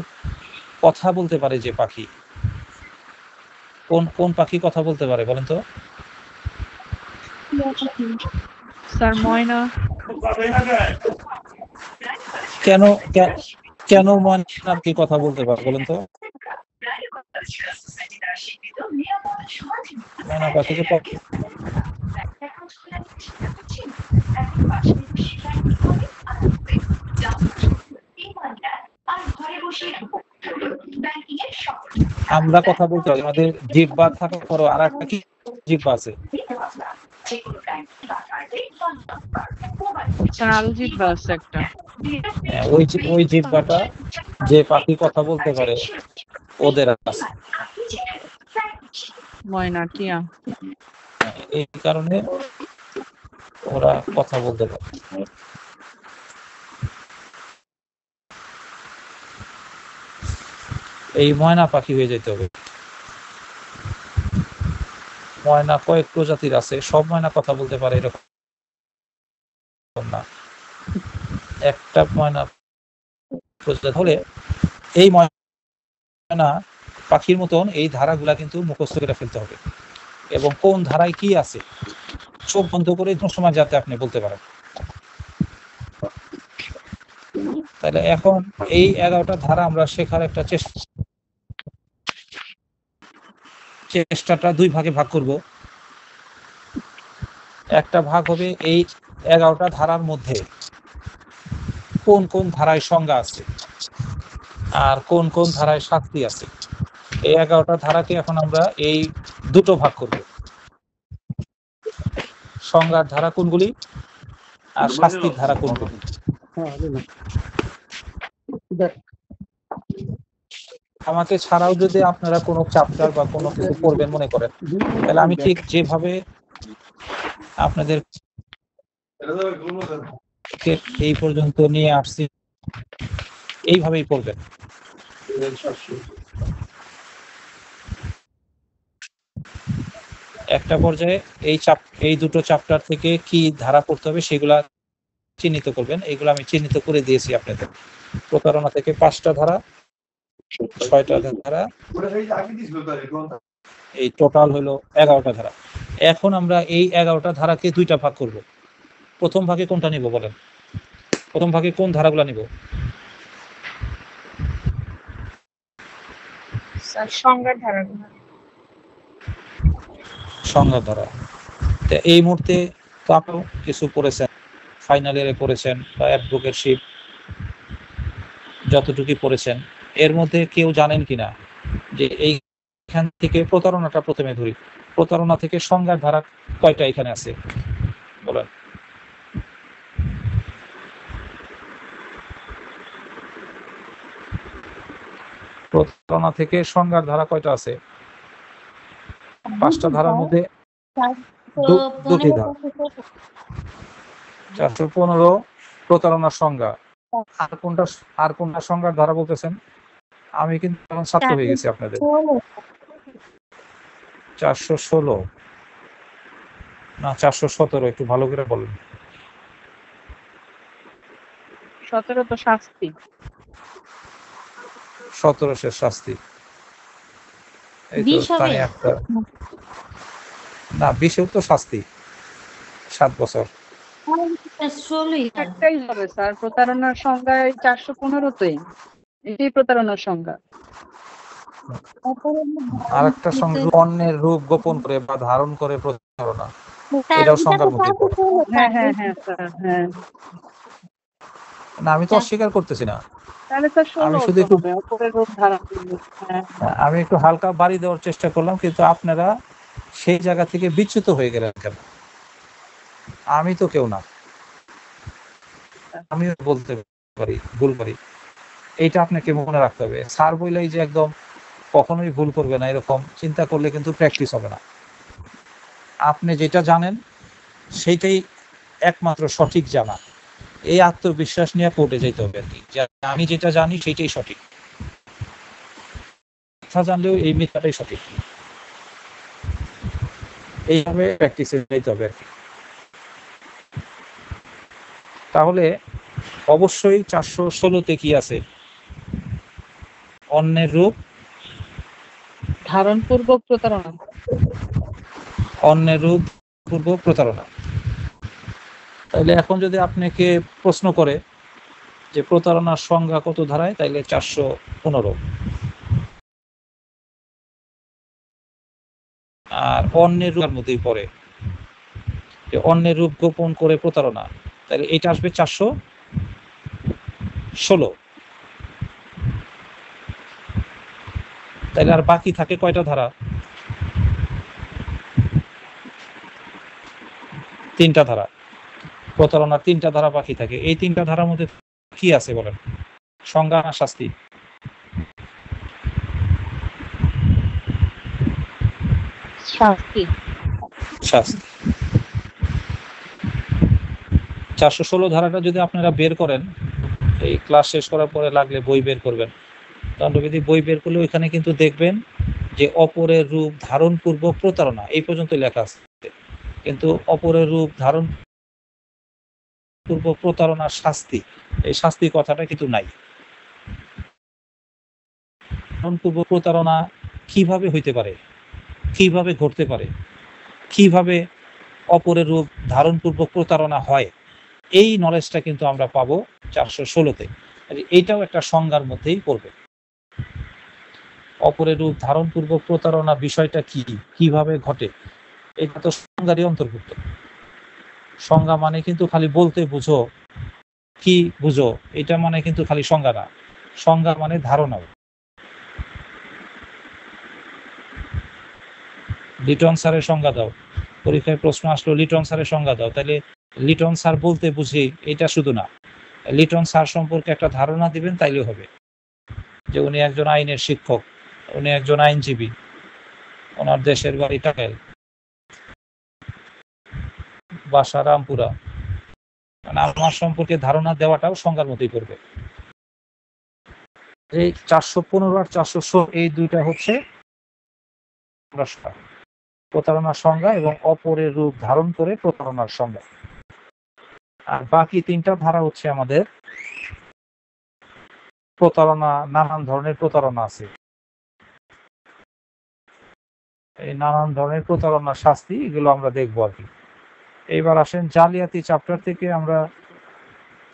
কথা বলতে পারে যে পাখি, কোন কোন পাখি কথা বলতে পারে বলেন তো? স্যার ময়না। কেন কেন ময়না কি কথা বলতে পারে বলেন তো? ময়না পাখিকে আমরা কথা বলতে পারি, আমাদের জিহ্বা থাকার পরও আর একটা কি জিহ্বা আছে, স্যার আরো জিহ্বা আছে একটা। ওই জিহ্বাটা যে পাখি কথা বলতে পারে ওদের আছে। ময়না টিয়া। এই কারণে ওরা কথা বলতে পারে। এই ময়না পাখি হয়ে যেতে হবে। ময়না কয়েক প্রজাতির আছে, সব ময়না কথা বলতে পারে এরকম না। একটা ময়না প্রজাতি হলে এই ময়না পাখির মতন এই ধারাগুলা কিন্তু মুখস্থ করে ফেলতে হবে, এবং কোন ধারায় কি আছে চোখ বন্ধ করে কোন সময় যাতে আপনি বলতে পারেন। তাহলে এখন এই 11টা ধারা আমরা শেখার একটা চেষ্টাটা দুই ভাগে ভাগ করব। একটা ভাগ হবে এই 11টা ধারার মধ্যে কোন কোন ধারায় সংজ্ঞা আছে আর কোন কোন ধারায় শাস্তি আছে। এই 11টা ধারাকে এখন আমরা এই দুটো ভাগ করব, সংজ্ঞার ধারা কোনগুলি আর শাস্তির ধারা কোনগুলি। আমাকে ছাড়াও যদি আপনারা কোনো চ্যাপ্টার বা কোনো কিছু পড়বেন মনে করেন, তাহলে আমি ঠিক যেভাবে আপনাদের এই পর্যন্ত নিয়ে আসছি এইভাবেই পড়বেন। একটা পর্যায়ে এই দুটো চ্যাপ্টার থেকে কি ধারা পড়তে হবে সেগুলা চিহ্নিত করবেন। এগুলো আমি চিহ্নিত করে দিয়েছি আপনাদের। প্রতারণা থেকে 5টা ধারা, 6টা ধারা, এই টোটাল হলো 11টা ধারা। এখন আমরা এই 11টা ধারাকে দুইটা ভাগ করব। প্রথম ভাগে কোনটা নিব বলেন? প্রথম ভাগে কোন ধারাগুলো নিব? স্যার সংজ্ঞার ধারাগুলো। সংজ্ঞা ধারা। এই মুহূর্তে তো আপনি কিছু পড়েছেন, ফাইনাল ইয়ারে পড়েছেন বা অ্যাডভোকেটশিপ যতটুকু পড়েছেন, এর মধ্যে কেউ জানেন কিনা যে এইখান থেকে প্রতারণাটা প্রথমে ধরি, প্রতারণা থেকে সংজ্ঞার ধারা কয়টা এখানে আছে বলেন? প্রতারণা থেকে সংজ্ঞার ধারা কয়টা আছে? 5টা ধারার মধ্যে দুটি ধারা। 415 প্রতারণার সংজ্ঞা। আর কোনটা সংজ্ঞার ধারা বলতেছেন? আমি কিন্তু এখন ছাত্র হয়ে গেছি আপনাদের। 416 না 417, একটু ভালো করে বলেন। 17 তো শাস্তি। 17 শাস্তি। এই তো তাই একটা না, 20 তো শাস্তি 7 বছর। একটাই হবে স্যার, প্রতারণার সংজ্ঞায় 415-তেই এটাই প্রতারণার সংজ্ঞা। আরেকটা সংজ্ঞা অন্যের রূপ গোপন করে বা ধারণ করে প্রতারণা, এটাও সংজ্ঞার মধ্যে পড়ে। হ্যাঁ হ্যাঁ হ্যাঁ স্যার, হ্যাঁ। না আমি তো অস্বীকার করতেছি না, তাহলে স্যার আমি শুধু একটু অপরের রূপ ধারণ করবে। আমি একটু হালকা বাড়ি দেওয়ার চেষ্টা করলাম, কিন্তু আপনারা সেই জায়গা থেকে বিচ্যুত হয়ে গেলেন কেন? আমি তো কেউ না, আমিও বলতে পারি, ভুল করি। এইটা আপনাকে মনে রাখতে হবে। স্যার বললেই যে একদম কখনোই ভুল করবে না এরকম চিন্তা করলে কিন্তু প্র্যাকটিস হবে না। আপনি যেটা জানেন সেইটাই একমাত্র সঠিক জানা, এই আত্মবিশ্বাস নিয়ে কোর্টে যেতে হবে আর কি, যে আমি যেটা জানি সেইটাই সঠিক। মিথ্যা জানলেও এই মিথ্যাটাই সঠিক, এইভাবে প্র্যাকটিসে যেতে হবে আর কি। তাহলে অবশ্যই 416তে কি আছে? অন্যের রূপ ধারণপূর্বক প্রতারণা। অন্যের রূপ পূর্বক প্রতারণা। তাইলে এখন যদি আপনাকে প্রশ্ন করে যে প্রতারণার সংজ্ঞা কত ধারায়, তাইলে 415। আর অন্যের রূপের মধ্যেই পড়ে যে অন্যের রূপ গোপন করে প্রতারণা, তাহলে এটা আসবে 416। তাইলে আর বাকি থাকে কয়টা ধারা? 3টা ধারা। প্রতারণার 3টা ধারা বাকি থাকে। এই 3টা ধারার মধ্যে কি আছে বলেন? সংজ্ঞা না শাস্তি? শাস্তি। শাস্তি। 416 ধারাটা যদি আপনারা বের করেন, এই ক্লাস শেষ করার পরে লাগলে বই বের করবেন, দণ্ডবিধি বই বের করলে ওইখানে কিন্তু দেখবেন যে অপরের রূপ ধারণ পূর্বক প্রতারণা এই পর্যন্ত লেখা আছে, কিন্তু অপরের রূপ ধারণ পূর্বক প্রতারণার শাস্তি, এই শাস্তি কথাটা কিন্তু নাই। ধারণ পূর্বক প্রতারণা কিভাবে হইতে পারে, কিভাবে ঘটতে পারে, কিভাবে অপরের রূপ ধারণ পূর্বক প্রতারণা হয়, এই নলেজটা কিন্তু আমরা পাবো 416তে। এইটাও একটা সংজ্ঞার মধ্যেই পড়বে। অপরের রূপ ধারণ পূর্বক প্রতারণা বিষয়টা কি, কিভাবে ঘটে, এটা তো সংজ্ঞারই অন্তর্ভুক্ত। সংজ্ঞা মানে কিন্তু খালি বলতে বুঝো, কি বুঝো, এটা মানে কিন্তু খালি সংজ্ঞা না। সংজ্ঞা মানে ধারণা। লিটন স্যারের সংজ্ঞা দাও, পরীক্ষায় প্রশ্ন আসলো লিটন স্যারের সংজ্ঞা দাও, তাহলে লিটন স্যার বলতে বুঝি এটা শুধু না, লিটন স্যার সম্পর্কে একটা ধারণা দিবেন, তাইলে হবে যে উনি একজন আইনের শিক্ষক, উনি একজন আইনজীবী, ওনার দেশের বাড়ি টাঙ্গাইল, বাসা রামপুরা, মানে আমার সম্পর্কে ধারণা দেওয়াটাও সংজ্ঞার মধ্যেই পড়বে। এই 415 আর 416 এই দুইটা হচ্ছে প্রতারণার সংজ্ঞা এবং অপরের রূপ ধারণ করে প্রতারণার সংজ্ঞা। আর বাকি 3টা ধারা হচ্ছে আমাদের প্রতারণা, নানান ধরনের প্রতারণা আছে, এই নানান ধরনের প্রতারণার শাস্তি, এগুলো আমরা দেখবো আর কি। এইবার আসেন জালিয়াতি চ্যাপ্টার থেকে আমরা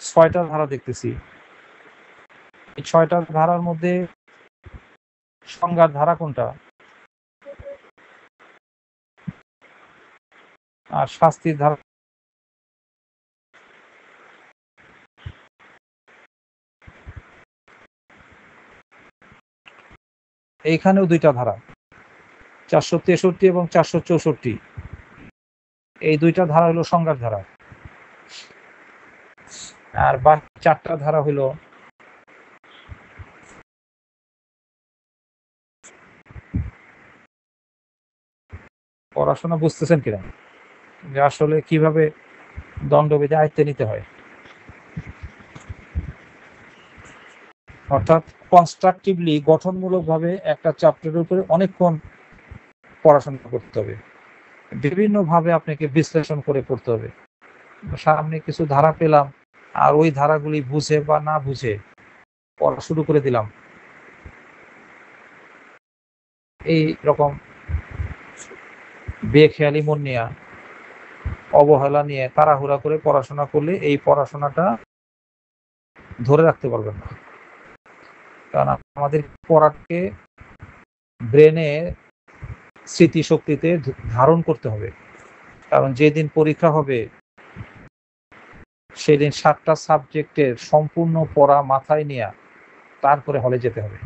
6টা ধারা দেখতেছি। এই 6টা ধারার মধ্যে সংজ্ঞার ধারা কোনটা আর শাস্তির ধারা? এইখানেও 2টা ধারা, 463 এবং 464। এই 2টা ধারা হলো সংজ্ঞার ধারা, আর বাকি 4টা ধারা হলো পড়াশোনা। বুঝতেছেন কিনা যে আসলে কিভাবে দণ্ডবিধি আয়ত্তে নিতে হয়, অর্থাৎ কনস্ট্রাকটিভলি গঠনমূলকভাবে একটা চ্যাপ্টারের উপরে অনেকক্ষণ পড়াশোনা করতে হবে, বিভিন্নভাবে আপনাকে বিশ্লেষণ করে পড়তে হবে। সামনে কিছু ধারা পেলাম আর ওই ধারাগুলি বুঝে বা না বুঝে পড়া শুরু করে দিলাম, এই রকম বেখেয়ালি মন নিয়ে, অবহেলা নিয়ে তাড়াহুড়া করে পড়াশোনা করলে এই পড়াশোনাটা ধরে রাখতে পারবেন না। কারণ আমাদের পড়াকে ব্রেনে স্মৃতিশক্তিতে ধারণ করতে হবে, কারণ যেদিন পরীক্ষা হবে সেদিন 7টা সাবজেক্টের সম্পূর্ণ পড়া মাথায় নিয়ে তারপরে হলে যেতে হবে।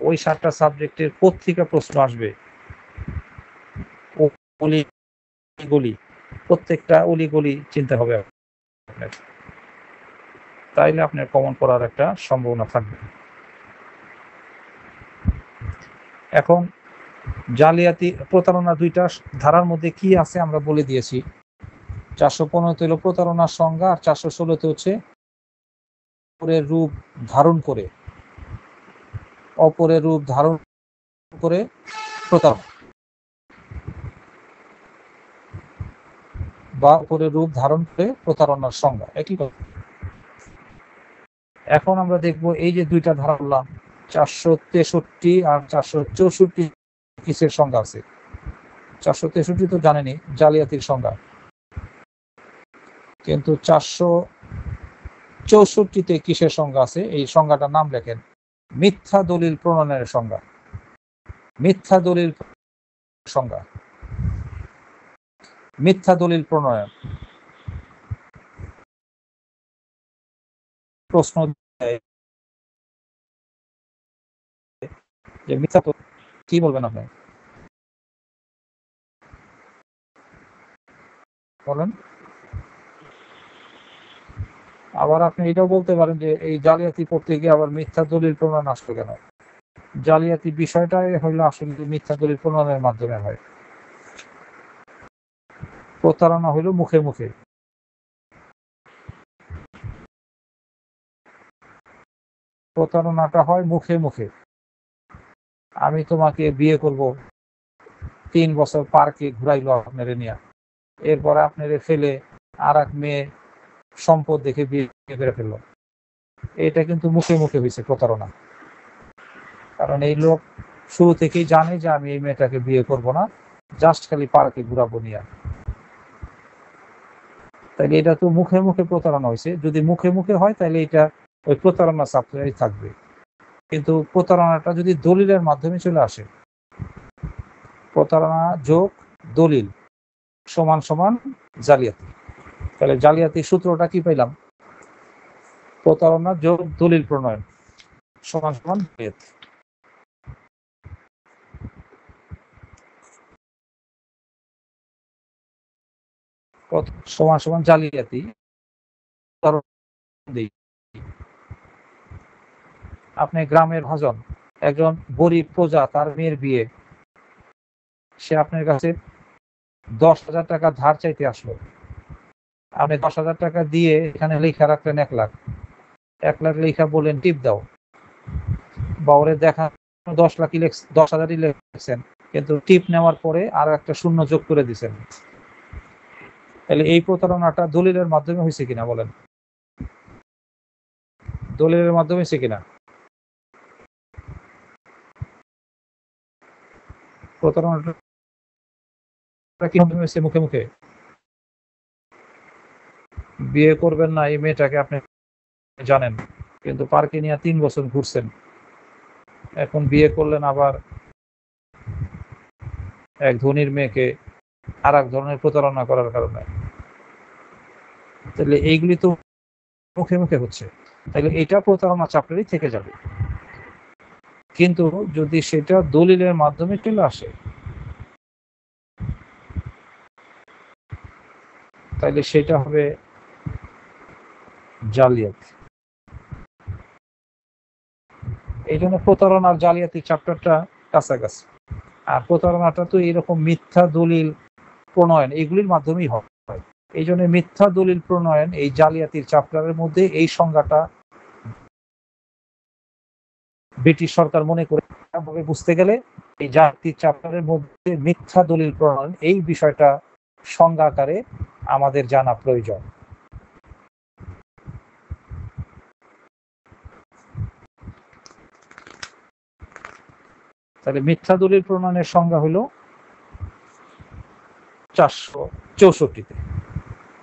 ওই 7টা সাবজেক্টের কোত্থেকে প্রশ্ন আসবে, অলিগলি, প্রত্যেকটা অলিগলি চিনতে হবে আপনার, তাইলে আপনার কমন পড়ার একটা সম্ভাবনা থাকবে। এখন জালিয়াতি প্রতারণা 2টা ধারার মধ্যে কি আছে আমরা বলে দিয়েছি। 415 হলো প্রতারণার সংজ্ঞা, আর 416 হচ্ছে অপরের রূপ ধারণ করে, অপরের রূপ ধারণ করে প্রতারণা বা উপরে রূপ ধারণ করে প্রতারণার সংজ্ঞা একই কথা। এখন আমরা দেখব এই যে দুইটা ধারা বললাম 463 আর 464 কিসের সংজ্ঞা আছে। 463 তো জানেনি জালিয়াতির সংজ্ঞা, কিন্তু 464তে কিসের সংজ্ঞা আছে এই সংজ্ঞাটার নাম লেখেন মিথ্যা দলিল প্রণয়নের সংজ্ঞা। মিথ্যা দলিল সংজ্ঞা, মিথ্যা দলিল প্রণয়ন। প্রশ্ন যে মিথ্যা কি বলবেন আপনি, বলেন। আবার আপনি এটাও বলতে পারেন যে এই জালিয়াতি করতে গিয়ে আবার মিথ্যা দলিল প্রণয়ন আসলো কেন। জালিয়াতি বিষয়টাই হইলো আসলে মিথ্যা দলিল প্রণয়নের মাধ্যমে হয়। প্রতারণা হইল মুখে মুখে, প্রতারণাটা হয় মুখে মুখে। আমি তোমাকে বিয়ে করব, 3 বছর পার্কে ঘুরাইলো আপনারে নিয়ে, এরপরে আপনারে ফেলে আর এক মেয়ে সম্পদ দেখে বিয়ে করে ফেললো। এটা কিন্তু মুখে মুখে হয়েছে প্রতারণা, কারণ এই লোক শুরু থেকেই জানে যে আমি এই মেয়েটাকে বিয়ে করব না, জাস্ট খালি পার্কে ঘুরাবো নিয়ে। তাইলে এটা তো মুখে মুখে প্রতারণা হয়েছে। যদি মুখে মুখে হয় তাহলে এটা ওই প্রতারণা চাপটাই থাকবে। কিন্তু প্রতারণাটা যদি দলিলের মাধ্যমে চলে আসে, প্রতারণা যোগ দলিল সমান সমান জালিয়াতি, তাহলে জালিয়াতির সূত্রটা কি পাইলাম? প্রতারণা যোগ দলিল প্রণয়ন সমান সমান জালিয়াতি। সমান সমান জালিয়াতি। আপনি গ্রামের ভাজন, একজন গরিব প্রজা, তার মেয়ের বিয়ে, সে আপনার কাছে 10,000 টাকা ধার চাইতে আসলো। আপনি 10,000 টাকা দিয়ে এখানে লেখা রাখলেন 1 লাখ। 1 লাখ লেখা বললেন টিপ দাও, বা ওরে দেখা 10,000ই লিখছেন, কিন্তু টিপ নেওয়ার পরে আর একটা শূন্য যোগ করে দিচ্ছেন। তাহলে এই প্রতারণাটা দলিলের মাধ্যমে হয়েছে কিনা বলেন? দলিলের মাধ্যমে হয়েছে কিনা? প্রতারণাটা কি হয়েছে? মুখে মুখে। বিয়ে করবেন না এই মেয়েটাকে আপনি জানেন, কিন্তু পার্কে নিয়ে 3 বছর ঘুরছেন, এখন বিয়ে করলেন আবার এক ধনীর মেয়েকে আর এক ধরনের প্রতারণা করার কারণে। তাহলে এইগুলি তো মুখে মুখে হচ্ছে, তাহলে এটা প্রতারণা চাপড়েই থেকে যাবে। কিন্তু যদি সেটা দলিলের মাধ্যমে চলে আসে, তাহলে সেটা হবে জালিয়াতি। এই জন্য প্রতারণার জালিয়াতি চ্যাপ্টারটা কাছাকাছি। আর প্রতারণাটা তো এরকম মিথ্যা দলিল প্রণয়ন এগুলির মাধ্যমেই হয়। এই জন্য মিথ্যা দলিল প্রণয়ন এই জালিয়াতির চ্যাপ্টারের মধ্যে এই সংজ্ঞাটা ব্রিটিশ সরকার মনে করে বুঝতে গেলে এই জাতির চ্যাপ্টারের মধ্যে মিথ্যা দলিল প্রণয়ন এই বিষয়টা সংজ্ঞা আকারে আমাদের জানা প্রয়োজন। তাহলে মিথ্যা দলিল প্রণয়নের সংজ্ঞা হলো 464-তে।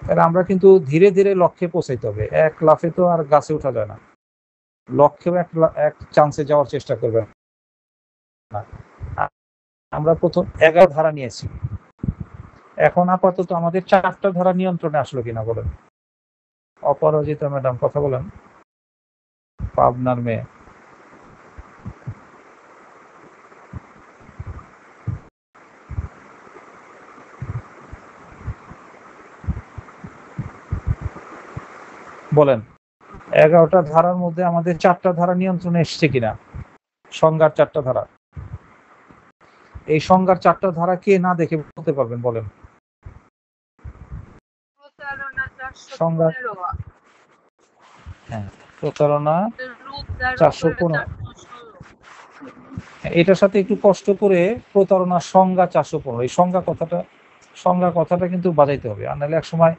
তাহলে আমরা কিন্তু ধীরে ধীরে লক্ষ্যে পৌঁছাইতে হবে, এক লাফে তো আর গাছে ওঠা যায় না। লক্ষ্যেও এক চান্সে যাওয়ার চেষ্টা করবেন। আমরা প্রথম 11 ধারা নিয়েছি, এখন আপাতত আমাদের 4টা ধারা নিয়ন্ত্রণে আসলো কিনা বলেন। অপরাজিতা ম্যাডাম কথা বলেন, পাবনার মেয়ে। বলেন 11টা ধারার মধ্যে আমাদের 4টা ধারা নিয়ন্ত্রণে এসছে কিনা? সংজ্ঞার 4টা ধারা, এই সংজ্ঞার 4টা ধারা কে না দেখে বলতে পারবেন বলেন? সংজ্ঞা, হ্যাঁ প্রতারণা 415, এটার সাথে একটু কষ্ট করে প্রতারণার সংজ্ঞা 415, এই সংজ্ঞা কথাটা সংজ্ঞা কথাটা কিন্তু বাজাইতে হবে, আর নাহলে এক সময়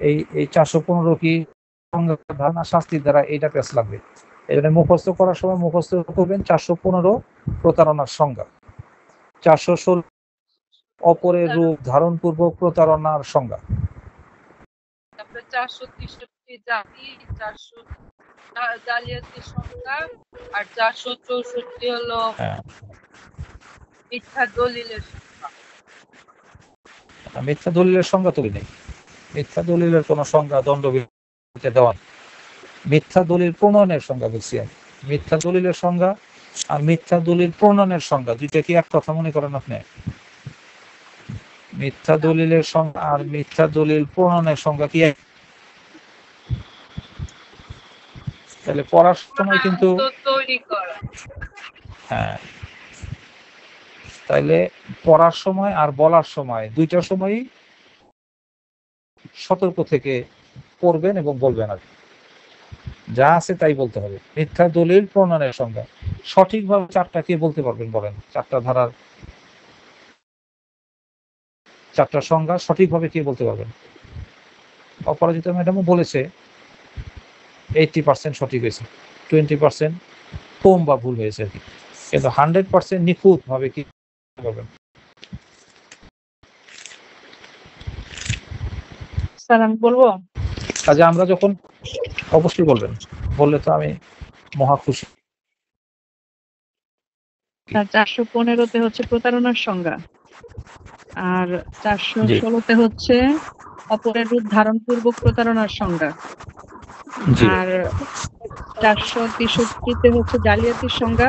এই 415 কি সংজ্ঞা ধারণা শাস্তির দ্বারা এইটা পেশ লাগবে। এই জন্য মুখস্থ করার সময় মুখস্থ করবেন 415 প্রতারণার সংজ্ঞা, 416 অপরের রূপ ধারণ পূর্বক প্রতারণার সংজ্ঞা, 463 জাতি, 400 জালিয়াতির সংজ্ঞা, আর 464 হলো মিথ্যা দলিলের সংজ্ঞা। মিথ্যা দলিলের সংজ্ঞা তুলি নেই, মিথ্যা দলিলের কোন সংজ্ঞা দণ্ডবিধিতে দেওয়া নেই। মিথ্যা দলিল প্রণয়নের সংজ্ঞা বলছি আমি। মিথ্যা দলিলের সংজ্ঞা আর মিথ্যা দলিল প্রণয়নের সংজ্ঞা দুইটা কি এক কথা মনে করেন আপনি? মিথ্যা দলিলের সংজ্ঞা আর মিথ্যা দলিল প্রণয়নের সংজ্ঞা কি এক? তাহলে পড়ার সময় কিন্তু তৈরি করা, হ্যাঁ, তাইলে পড়ার সময় আর বলার সময় দুইটার সময়ই সতর্ক থেকে পড়বেন এবং বলবেন, আর যা আছে তাই বলতে হবে। মিথ্যা দলিল প্রণয়নের সংজ্ঞা সঠিকভাবে চারটা কে বলতে পারবেন বলেন? চারটা ধারার চারটা সংজ্ঞা সঠিকভাবে কে বলতে পারবেন? অপরাজিতা ম্যাডামও বলেছে 80% সঠিক হয়েছে, 20% কম বা ভুল হয়েছে আর কি, কিন্তু 100% নিখুঁত ভাবে কি করবেন? স্যার আমি বলবো? কাজে আমরা যখন, অবশ্যই বলবেন, বললে তো আমি মহা খুশি। 415-তে হচ্ছে প্রতারণার সংজ্ঞা, আর 416-তে হচ্ছে অপরের রূপ ধারণ পূর্বক প্রতারণার সংজ্ঞা, আর 463-তে হচ্ছে জালিয়াতির সংজ্ঞা,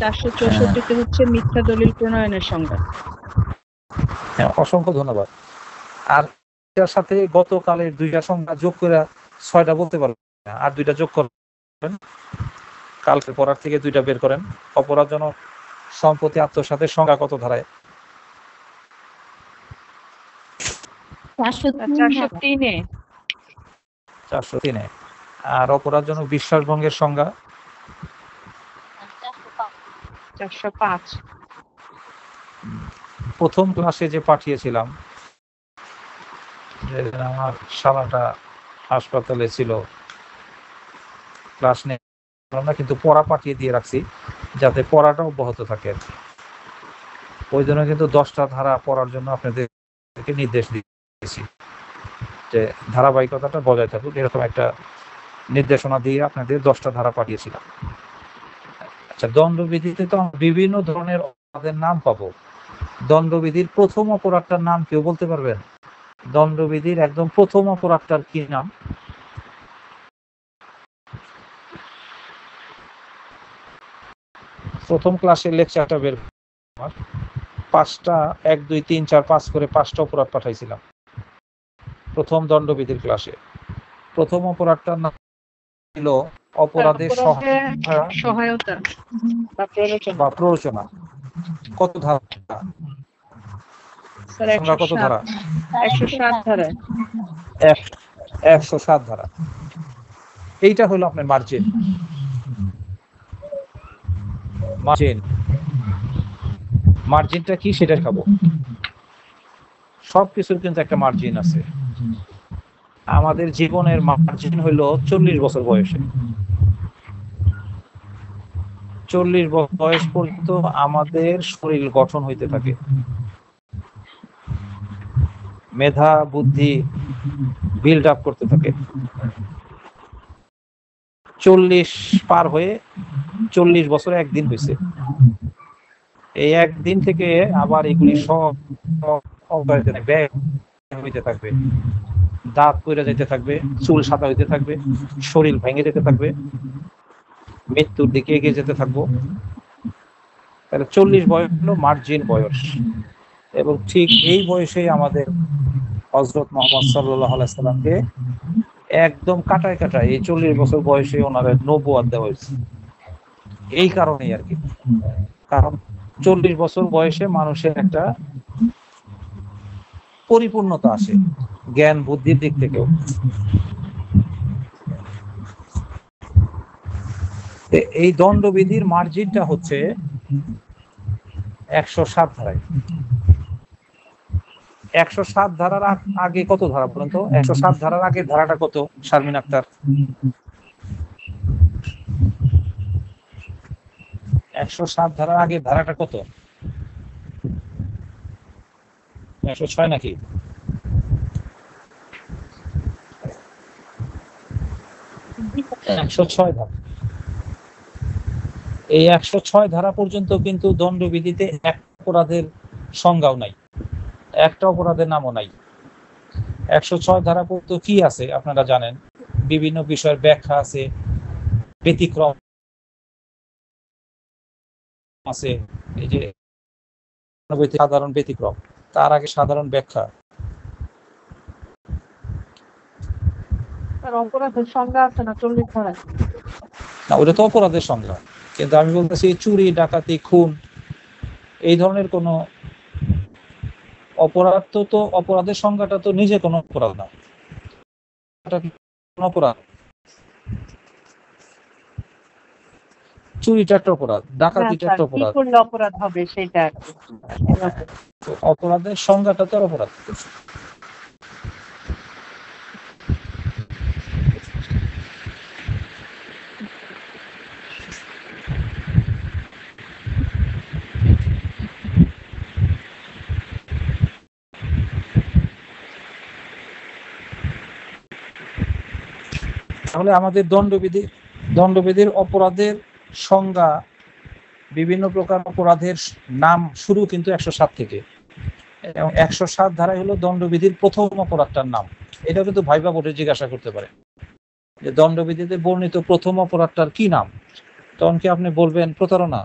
464-তে হচ্ছে মিথ্যা দলিল প্রণয়নের সংজ্ঞা। হ্যাঁ, অসংখ্য ধন্যবাদ। আর এটার সাথে গতকালের দুইটা সংজ্ঞা যোগ করে 6টা বলতে পারবেন, আর দুইটা যোগ করবেন, কালকে পড়ার থেকে দুইটা বের করেন। অপরাধজনক সম্পত্তি আত্মসাতের সংজ্ঞা কত ধারায়? 403-এ। 403-এ। আর অপরাধজনক বিশ্বাসভঙ্গের সংজ্ঞা 405। প্রথম ক্লাসে যে পাঠিয়েছিলাম, আমার শালাটা হাসপাতালে ছিল, ক্লাস নেই না, কিন্তু পড়া পাঠিয়ে দিয়ে রাখছি যাতে পড়াটা অব্যাহত থাকে। ওই জন্য কিন্তু 10টা ধারা পড়ার জন্য আপনাদেরকে নির্দেশ দিয়েছি যে ধারাবাহিকতাটা বজায় থাকুক, এরকম একটা নির্দেশনা দিয়ে আপনাদের 10টা ধারা পাঠিয়েছিলাম। আচ্ছা, দণ্ডবিধিতে তো বিভিন্ন ধরনের অপরাধের নাম পাবো। দণ্ডবিধির প্রথম অপরাধটার নাম কেউ বলতে পারবেন? দণ্ডবিধির একদম প্রথম অপরাধটার কি নাম? প্রথম ক্লাসের লেকচারটা বের 5টা 1 2 3 4 5 করে 5টা অপরাধ পাঠাইছিলাম প্রথম দণ্ডবিধির ক্লাসে। প্রথম অপরাধটার নাম ছিল অপরাধের সহায়তা বা প্ররোচনা। কত ধারা? সংজ্ঞা কত ধারা? 107 ধারা। 107 ধারা। এইটা হলো আপনার মার্জিন। মার্জিনটা কি সেটা খাবো। সবকিছুর কিন্তু একটা মার্জিন আছে। আমাদের জীবনের মার্জিন হলো 40 বছর বয়সে। 40 বয়স পর্যন্ত আমাদের শরীর গঠন হইতে থাকে, মেধা বুদ্ধি বিল্ড আপ করতে থাকে। 40 পার হয়ে 40 বছর একদিন হয়েছে। এই একদিন থেকে আবার এগুলি সব হইতে থাকবে, দাঁত পড়ে যেতে থাকবে, চুল সাদা হইতে থাকবে, শরীর ভেঙে যেতে থাকবে, মৃত্যুর দিকে এগিয়ে যেতে থাকবো। তাহলে 40 বয়স হলো মার্জিন বয়স, এবং ঠিক এই বয়সেই আমাদের হযরত মুহাম্মদ সাল্লাল্লাহু আলাইহি সাল্লামকে একদম কাটায় কাটায় এই 40 বছর বয়সে ওনাদের নবুয়ত দেওয়া হয়েছে। এই কারণেই আর কি, কারণ 40 বছর বয়সে মানুষের একটা পরিপূর্ণতা আসে জ্ঞান বুদ্ধির দিক থেকেও। এই দণ্ডবিধির মার্জিনটা হচ্ছে 107 ধারায়। 107 ধারার আগে কত ধারা বলেন তো? 107 ধারার আগে ধারাটা কত শারমিন আক্তার? 107 ধারার আগে ধারাটা কত? 106 নাকি? জি, 106 ধারা। এই 106 ধারা পর্যন্ত কিন্তু দণ্ডবিধিতে এক অপরাধের সংজ্ঞাও নাই, একটা অপরাধের নামও নাই। 106 ধারা পর্যন্ত কি আছে আপনারা জানেন, বিভিন্ন বিষয়ের ব্যাখ্যা আছে, ব্যতিক্রম আছে। এই যে সাধারণ ব্যতিক্রম, তার আগে সাধারণ ব্যাখ্যা। অপরাধের সংজ্ঞা আছে না 40 ধারায়? না, ওটা তো অপরাধের সংজ্ঞা, কিন্তু আমি বলতেছি চুরি, ডাকাতি, খুন এই ধরনের কোন অপরাধ তো অপরাধের সংজ্ঞাটা তো নিজে কোনো অপরাধ না। অপরাধ, চুরিটা একটা অপরাধ, ডাকাতিটা একটা অপরাধ, অপরাধ হবে সেটা অপরাধের সংজ্ঞাটা তো অপরাধ। তাহলে আমাদের দণ্ডবিধির অপরাধের সংজ্ঞা, বিভিন্ন প্রকার অপরাধের নাম শুরু কিন্তু 107 থেকে, এবং 107 ধারায় হলো দণ্ডবিধির প্রথম অপরাধটার নাম। এটা কিন্তু ভাইবা বোর্ডে জিজ্ঞাসা করতে পারে যে দণ্ডবিধিতে বর্ণিত প্রথম অপরাধটার কি নাম, তখন কি আপনি বলবেন প্রতারণা?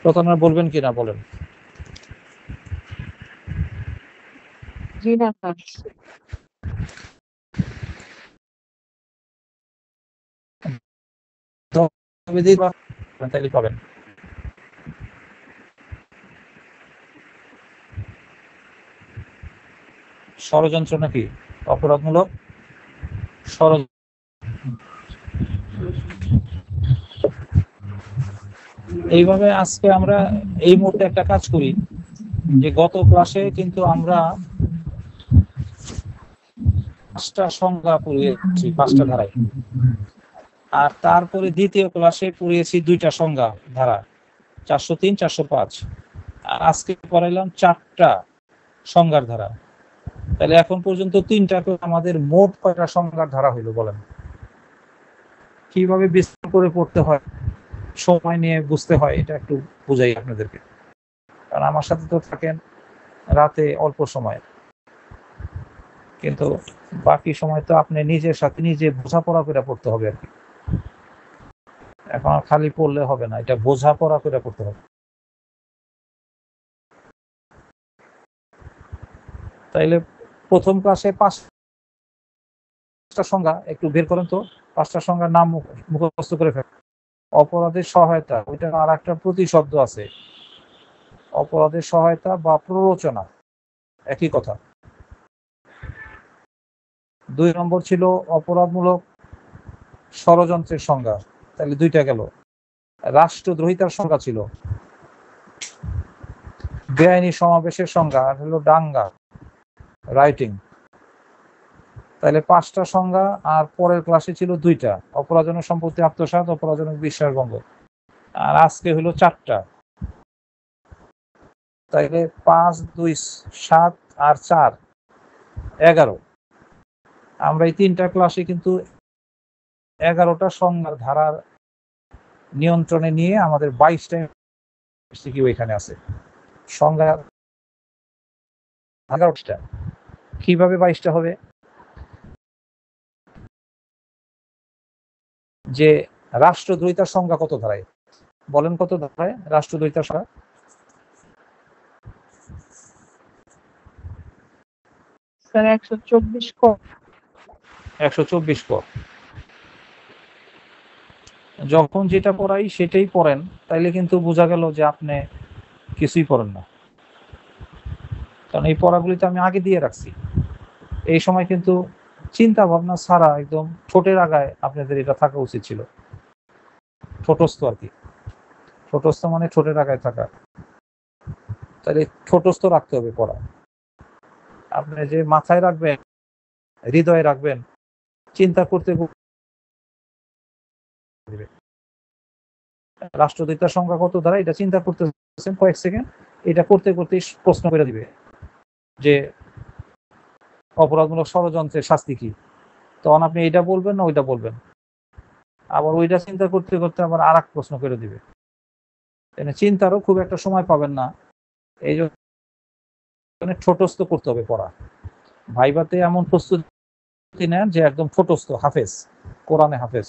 প্রতারণা বলবেন কিনা বলেন? জি না স্যার। তাইলে পাবেন। ষড়যন্ত্র নাকি অপরাধমূলক এইভাবে আজকে আমরা এই মুহূর্তে একটা কাজ করি যে গত ক্লাসে কিন্তু আমরা 5টা সংজ্ঞা পড়িয়েছি, 5টা ধারায়, আর তারপরে দ্বিতীয় ক্লাসে পড়িয়েছি 2টা সংজ্ঞা ধারা, 403, 405, আর আজকে পড়াইলাম 4টা সংজ্ঞার ধারা। তাহলে এখন পর্যন্ত 3টা, আমাদের মোট কয়টা সংজ্ঞার ধারা হইলো বলেন? কিভাবে বিস্তার করে পড়তে হয়, সময় নিয়ে বুঝতে হয়, এটা একটু বুঝাই আপনাদেরকে, কারণ আমার সাথে তো থাকেন রাতে অল্প সময়, কিন্তু বাকি সময় তো আপনি নিজের সাথে নিজে বোঝাপড়া করে পড়তে হবে আর কি। এখন আর খালি পড়লে হবে না, এটা বোঝাপড়া করে পড়তে হবে। তাইলে প্রথম ক্লাসে 5টা সংজ্ঞা একটু বের করেন তো, 5টা সংজ্ঞার নাম মুখস্থ করে ফেলেন। অপরাধের সহায়তা, ওইটা আর একটা প্রতিশব্দ আছে, অপরাধের সহায়তা বা প্ররোচনা একই কথা। 2 নম্বর ছিল অপরাধমূলক ষড়যন্ত্রের সংজ্ঞা, তাহলে 2টা গেল। রাষ্ট্রদ্রোহিতার সংজ্ঞা ছিল, বেআইনি সমাবেশের সংজ্ঞা আর হলো দাঙ্গা, রাইটিং। তাহলে 5টা সংজ্ঞা, আর পরের ক্লাসে ছিল 2টা, অপরাধজনক সম্পত্তি আত্মসাৎ, অপরাধজনক বিশ্বাসভঙ্গ, আর আজকে হলো 4টা। তাইলে 5, 2, 7 আর 4, 11। আমরা এই 3টা ক্লাসে কিন্তু 11টা সংজ্ঞার ধারার নিয়ন্ত্রণে নিয়ে আমাদের 22টা এমসিকিউ এখানে আছে। সংজ্ঞা 11টা, কিভাবে 22টা হবে? যে রাষ্ট্রদ্রোহিতার সংজ্ঞা কত ধারায় বলেন, কত ধারায় রাষ্ট্রদ্রোহিতার সংজ্ঞা? স্যার 124 ক। 124 ক। যখন যেটা পড়াই সেটাই পড়েন, তাইলে কিন্তু বোঝা গেল যে আপনি কিছুই পড়েন না, কারণ এই পড়াগুলিতে আমি আগে দিয়ে রাখছি। এই সময় কিন্তু চিন্তা ভাবনা ছাড়া একদম ঠোঁটের আগায় আপনাদের এটা থাকা উচিত ছিল, ঠোঁটস্থ আর কি। ঠোঁটস্থ মানে ঠোঁটের আগায় থাকা। তাহলে ছোটস্থ রাখতে হবে পড়া। আপনি যে মাথায় রাখবেন, হৃদয়ে রাখবেন, চিন্তা করতে রাষ্ট্রদূতার সংখ্যা কত দ্বারা এটা চিন্তা করতেছেন কয়েক সেকেন্ড, এটা করতে করতেই প্রশ্ন করে দিবে যে অপরাধমূলক ষড়যন্ত্রের শাস্তি কি। তখন আপনি এটা বলবেন না ওইটা বলবেন, আবার ওইটা চিন্তা করতে করতে আবার আর এক প্রশ্ন করে দিবে। চিন্তারও খুব একটা সময় পাবেন না, এই জন্য ছোটস্থ করতে হবে পড়া। ভাইভাতে এমন প্রস্তুতি নেন যে একদম ছোটস্থ হাফেজ, কোরআনে হাফেজ।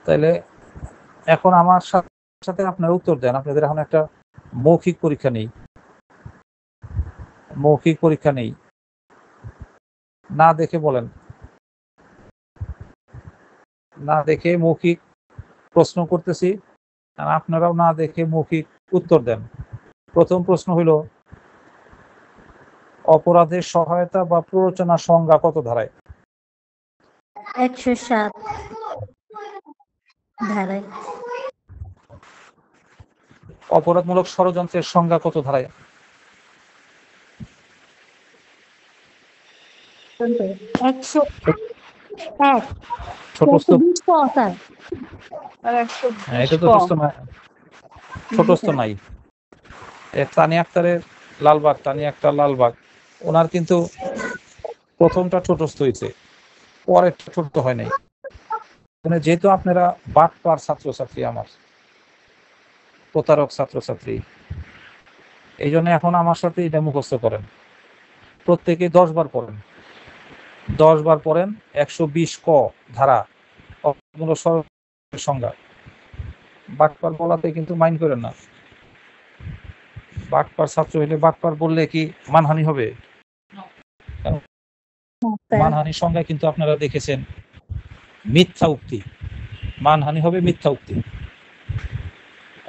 তাইলে এখন আমার সাথে আপনারা উত্তর দেন। আপনাদের এখন একটা মৌখিক পরীক্ষা নেই, মৌখিক পরীক্ষা নেই, না দেখে বলেন, না দেখে মৌখিক প্রশ্ন করতেছি, আর আপনারাও না দেখে মৌখিক উত্তর দেন। প্রথম প্রশ্ন হইল, অপরাধের সহায়তা বা প্ররোচনা সংজ্ঞা কত ধারায়? 107 ধারায়। অপরাধমূলক ষড়যন্ত্রের সংজ্ঞা কত ধারায়? 101। ছোটস্থ, আর 120 এটা তো ছোটস্থ নাই। তানিয়া আক্তারের লালবাগ, তানিয়া আক্তার লালবাগ, ওনার কিন্তু প্রথমটা ছোটস্থ হয়েছে, পরেরটা ছোট হয় নাই। মানে যেহেতু আপনারা বাটপার ছাত্রছাত্রী, আমার প্রতারক ছাত্রছাত্রী, এই জন্য এখন আমার সাথে এটা মুখস্থ করেন, প্রত্যেকে 10 বার পড়েন, 10 বার পড়েন। 120 ক ধারা অপরাধমূলক ষড়যন্ত্রের সংজ্ঞা। বাটপার বলাতে কিন্তু মাইন্ড করেন না, বাটপার ছাত্র হইলে বাটপার বললে কি মানহানি হবে? মানহানির সংজ্ঞা কিন্তু আপনারা দেখেছেন, মিথ্যা উক্তি, মানহানি হবে মিথ্যা উক্তি।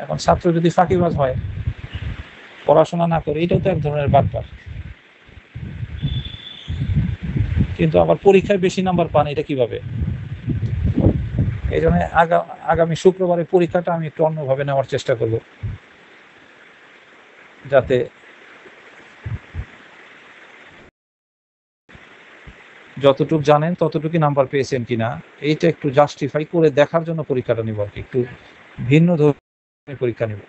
এখন ছাত্র যদি ফাঁকিবাজ হয়, পড়াশোনা না করে, এটাও তো এক ধরনের বাটপার, কিন্তু আবার পরীক্ষায় বেশি নাম্বার পান, এটা কিভাবে? এই জন্য আগামী শুক্রবারের পরীক্ষাটা আমি একটু অন্যভাবে নেওয়ার চেষ্টা করব, যাতে যতটুকু জানেন ততটুকু নাম্বার পেয়েছেন কিনা এইটা একটু জাস্টিফাই করে দেখার জন্য পরীক্ষাটা নিব, আর কি একটু ভিন্ন ধরনের পরীক্ষা নিব।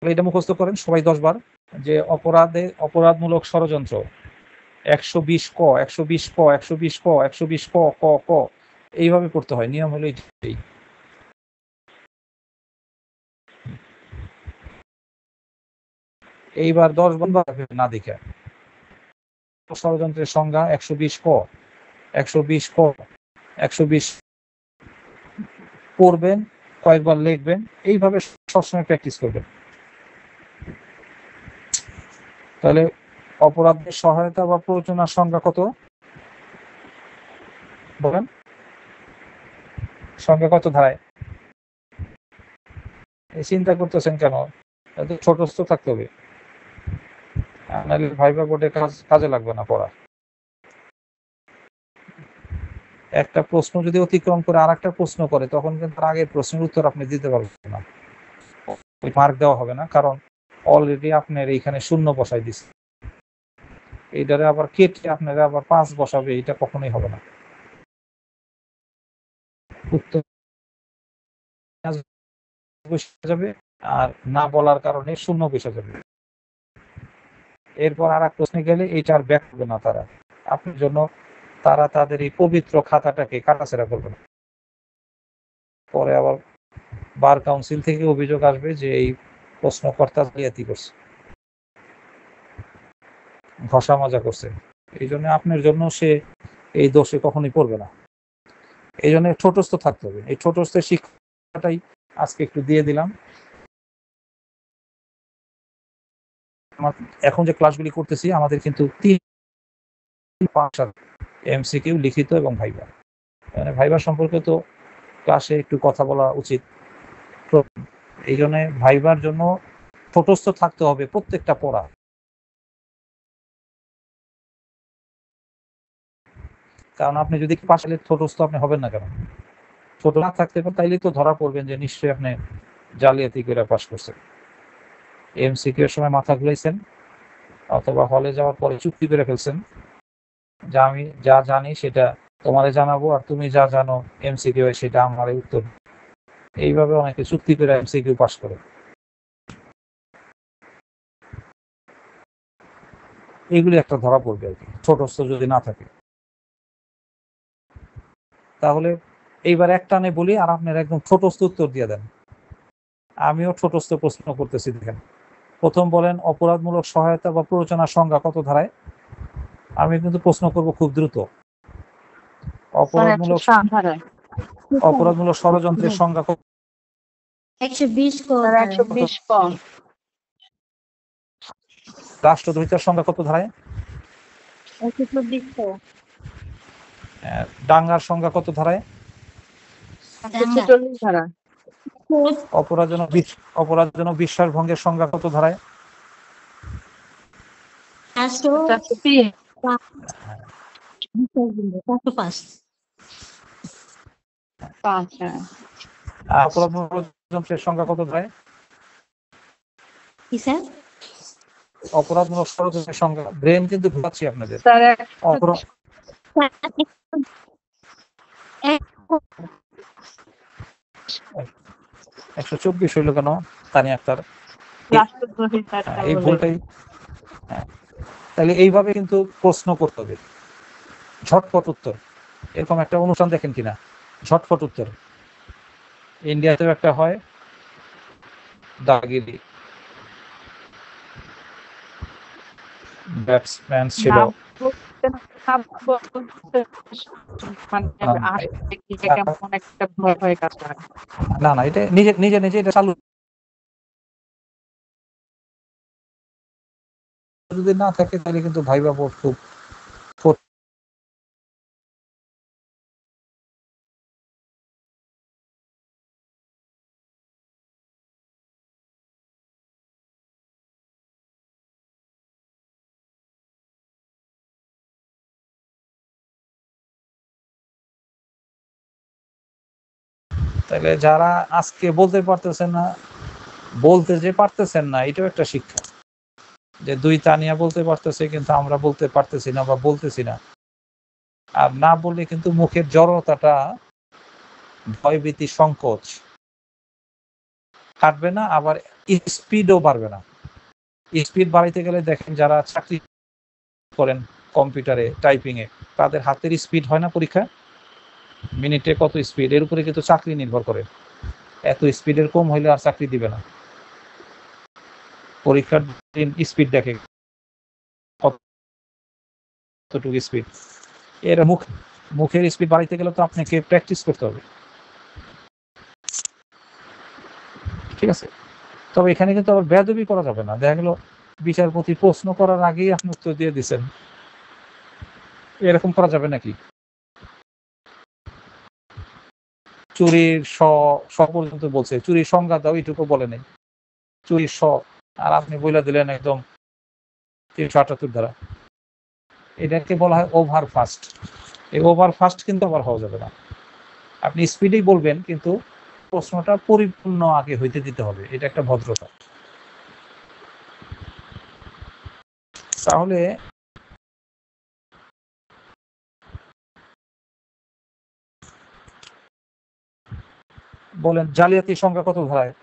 এটা মুখস্থ করেন সবাই 10 বার, যে অপরাধমূলক ষড়যন্ত্র 120 ক 120 ক 120 ক 120 ক ক ক এইভাবে করতে হয়, নিয়ম হলো এই। এইবার 10 বার না দেখে ষড়যন্ত্রের সংজ্ঞা 120 ক 120 ক 120 পড়বেন, কয়েকবার লিখবেন, এইভাবে সবসময় প্র্যাকটিস করবেন। তাহলে অপরাধের সহায়তা বা প্ররোচনার সংজ্ঞা কত বলেন? সংজ্ঞা কত ধারায়? এই চিন্তা করতেছেন কেন? ছোটস্থ থাকতে হবে, নাহলে ভাইবা বোর্ডে কাজে লাগবে না পড়া। একটা প্রশ্ন যদি অতিক্রম করে আর একটা প্রশ্ন করে, তখন কিন্তু আগের প্রশ্নের উত্তর আপনি দিতে পারবেন না, ওই মার্ক দেওয়া হবে না, কারণ অলরেডি আপনার এইখানে 0 বসাই দিচ্ছে। এইটারে আবার কেটে আপনারা আবার 5 বসাবে, এটা কখনোই হবে না। উত্তর বসে যাবে, আর না বলার কারণে 0 বসে যাবে। এরপর আর এক প্রশ্নে গেলে এইটা আর ব্যাক করবে না তারা, আপনার জন্য তারা তাদের এই পবিত্র খাতাটাকে কাটাছেড়া করবে না। পরে আবার বার কাউন্সিল থেকে অভিযোগ আসবে যে এই প্রশ্নকর্তা জালিয়াতি করছে, ঘষা মাজা করছে। এই জন্য আপনার জন্য সে এই দোষে কখনোই পড়বে না। এই জন্য ছোটস্থ থাকতে হবে। এই ছোটস্থের শিক্ষাটাই আজকে একটু দিয়ে দিলাম। এখন যে ক্লাসগুলি করতেছি, আমাদের কিন্তু 3-5 এমসিকিউ, লিখিত এবং ভাইবা। মানে ভাইবা সম্পর্কে তো ক্লাসে একটু কথা বলা উচিত। এই জন্য ভাইবার জন্য ঠোঁটস্থ থাকতে হবে প্রত্যেকটা পড়া। কারণ আপনি যদি পাশে ঠোঁটস্থ আপনি হবেন না কেন? ছোট না থাকতে পারেন তাইলে তো ধরা পড়বেন যে নিশ্চয়ই আপনি জালিয়াতি করে পাস করছেন। এমসিকিউ এর সময় মাথা ঘুরাইছেন অথবা হলে যাওয়ার পরে চুক্তি করে ফেলছেন যে আমি যা জানি সেটা তোমারে জানাবো আর তুমি যা জানো এমসিকিউ সেটা আমার উত্তর। এইভাবে অনেকে চুক্তি করে এমসিকিউ পাস করে। এইগুলি একটা ধরা পড়বে আর কি, ছোটস্থ যদি না থাকে। তাহলে এইবার একটানে বলি আর আপনার একদম ছোটস্থ উত্তর দিয়ে দেন। আমিও ছোটস্থ প্রশ্ন করতেছি, দেখেন। প্রথম বলেন অপরাধমূলক সহায়তা বা প্ররোচনার সংজ্ঞা কত ধারায়? আমি কিন্তু প্রশ্ন করব খুব দ্রুত। অপরাধমূলক ষড়যন্ত্রের সংজ্ঞা কত? 120 রাষ্ট্রদ্রোহিতার সংজ্ঞা কত ধারায়? 124 দাঙ্গার সংজ্ঞা কত ধারায়? 146 ধারা। অপরাধজনক বিশ্বাস ভঙ্গের সংজ্ঞা কত ধারায়? 405। অপরাধমূলক ষড়যন্ত্রের সংজ্ঞা কত ধারায়? কি স্যার? অপরাধমূলক ষড়যন্ত্রের সংজ্ঞা, ব্রেন কিন্তু ঘুরাচ্ছি আপনাদের। 124 হইল কেন তানিয়া আক্তার? এই ভুলটাই। তাহলে এইভাবে কিন্তু প্রশ্ন করতে হবে, ঝটপট উত্তর। এরকম একটা অনুষ্ঠান দেখেন কিনা, ঝটপট উত্তর। ইন্ডিয়াতেও একটা হয়, দাগিরি ব্যাটসম্যান ছিল। না না, এটা নিজে নিজে নিজে এটা চালু যদি না থাকে তাহলে কিন্তু ভাইবা বোর্ড খুব তাহলে যারা আজকে বলতে পারতেছেন না, বলতে যে পারতেছেন না, এটাও একটা শিক্ষা যে দুই তানিয়া বলতে পারতেছে কিন্তু আমরা বলতে পারতেছি না বা বলতেছি না। আর না বললে কিন্তু মুখের জড়তাটা, ভয়ভীতি, সংকোচ কাটবে না, আবার স্পিডও বাড়বে না। স্পিড বাড়াইতে গেলে দেখেন যারা চাকরি করেন কম্পিউটারে টাইপিং এ, তাদের হাতের স্পিড হয় না পরীক্ষা, মিনিটে কত স্পিড, এর উপরে কিন্তু চাকরি নির্ভর করে। এত স্পিডের কম হইলে আর চাকরি দিবে না। পরীক্ষার দিন স্পিড দেখে কতটুকু স্পিড। এর মুখের স্পিড বাড়াইতে গেলে তো আপনাকে প্র্যাকটিস করতে হবে, ঠিক আছে? তবে এখানে কিন্তু আবার বেয়াদবি করা যাবে না। দেখা গেল বিচারপতি প্রশ্ন করার আগেই আপনি উত্তর দিয়ে দিচ্ছেন, এরকম করা যাবে নাকি? চুরির স পর্যন্ত বলছে, চুরির সংজ্ঞা দাও, এইটুকু বলে নেই। চুরির স আর আপনি বইলা দিলেন একদম 378 ধারা। এটাকে বলা হয় ওভার ফাস্ট। এই ওভার ফাস্ট কিন্তু আবার হওয়া যাবে না। আপনি স্পিডেই বলবেন কিন্তু প্রশ্নটা পরিপূর্ণ আগে হইতে দিতে হবে, এটা একটা ভদ্রতা। তাহলে বলেন জালিয়াতির সংখ্যা কত ধারায়?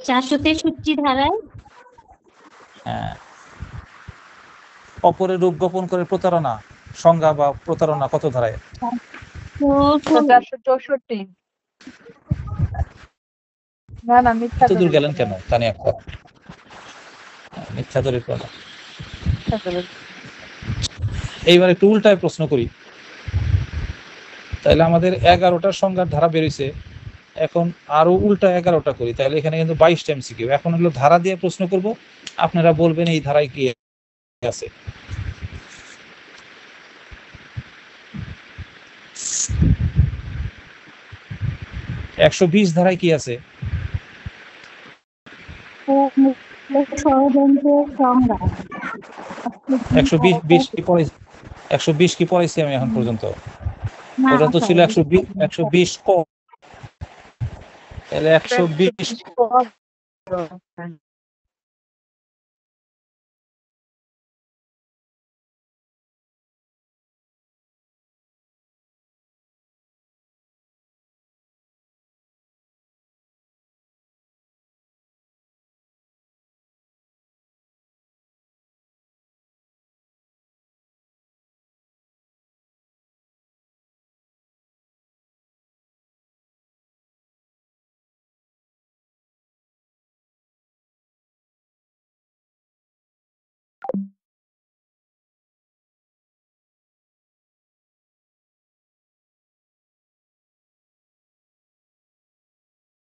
463 ধারায়। অপরের রূপ গোপন করে প্রতারণা সংজ্ঞা বা প্রতারণা কত ধারায়? 464। না না, মিথ্যা দূর গেলেন কেন তানিয়া আক্তার? মিথ্যা দলিল করা। এইবার একটু উল্টায় প্রশ্ন করি। তাহলে আমাদের 11টার সংজ্ঞার ধারা বেরিয়েছে, এখন আরো উল্টা 11টা করি, তাহলে এখানে কিন্তু 22টা এমসিকিউ। এখন হলো ধারা দিয়ে প্রশ্ন করব, আপনারা বলবেন এই ধারায় কি আছে। 120 ধারায় কি আছে? ষড়যন্ত্রের সংজ্ঞা। 120 কি পড়াইছি? 120 কি পড়াইছি আমি এখন পর্যন্ত? না ওটা তো ছিল স্যার, 120 ক। তাহলে 120 120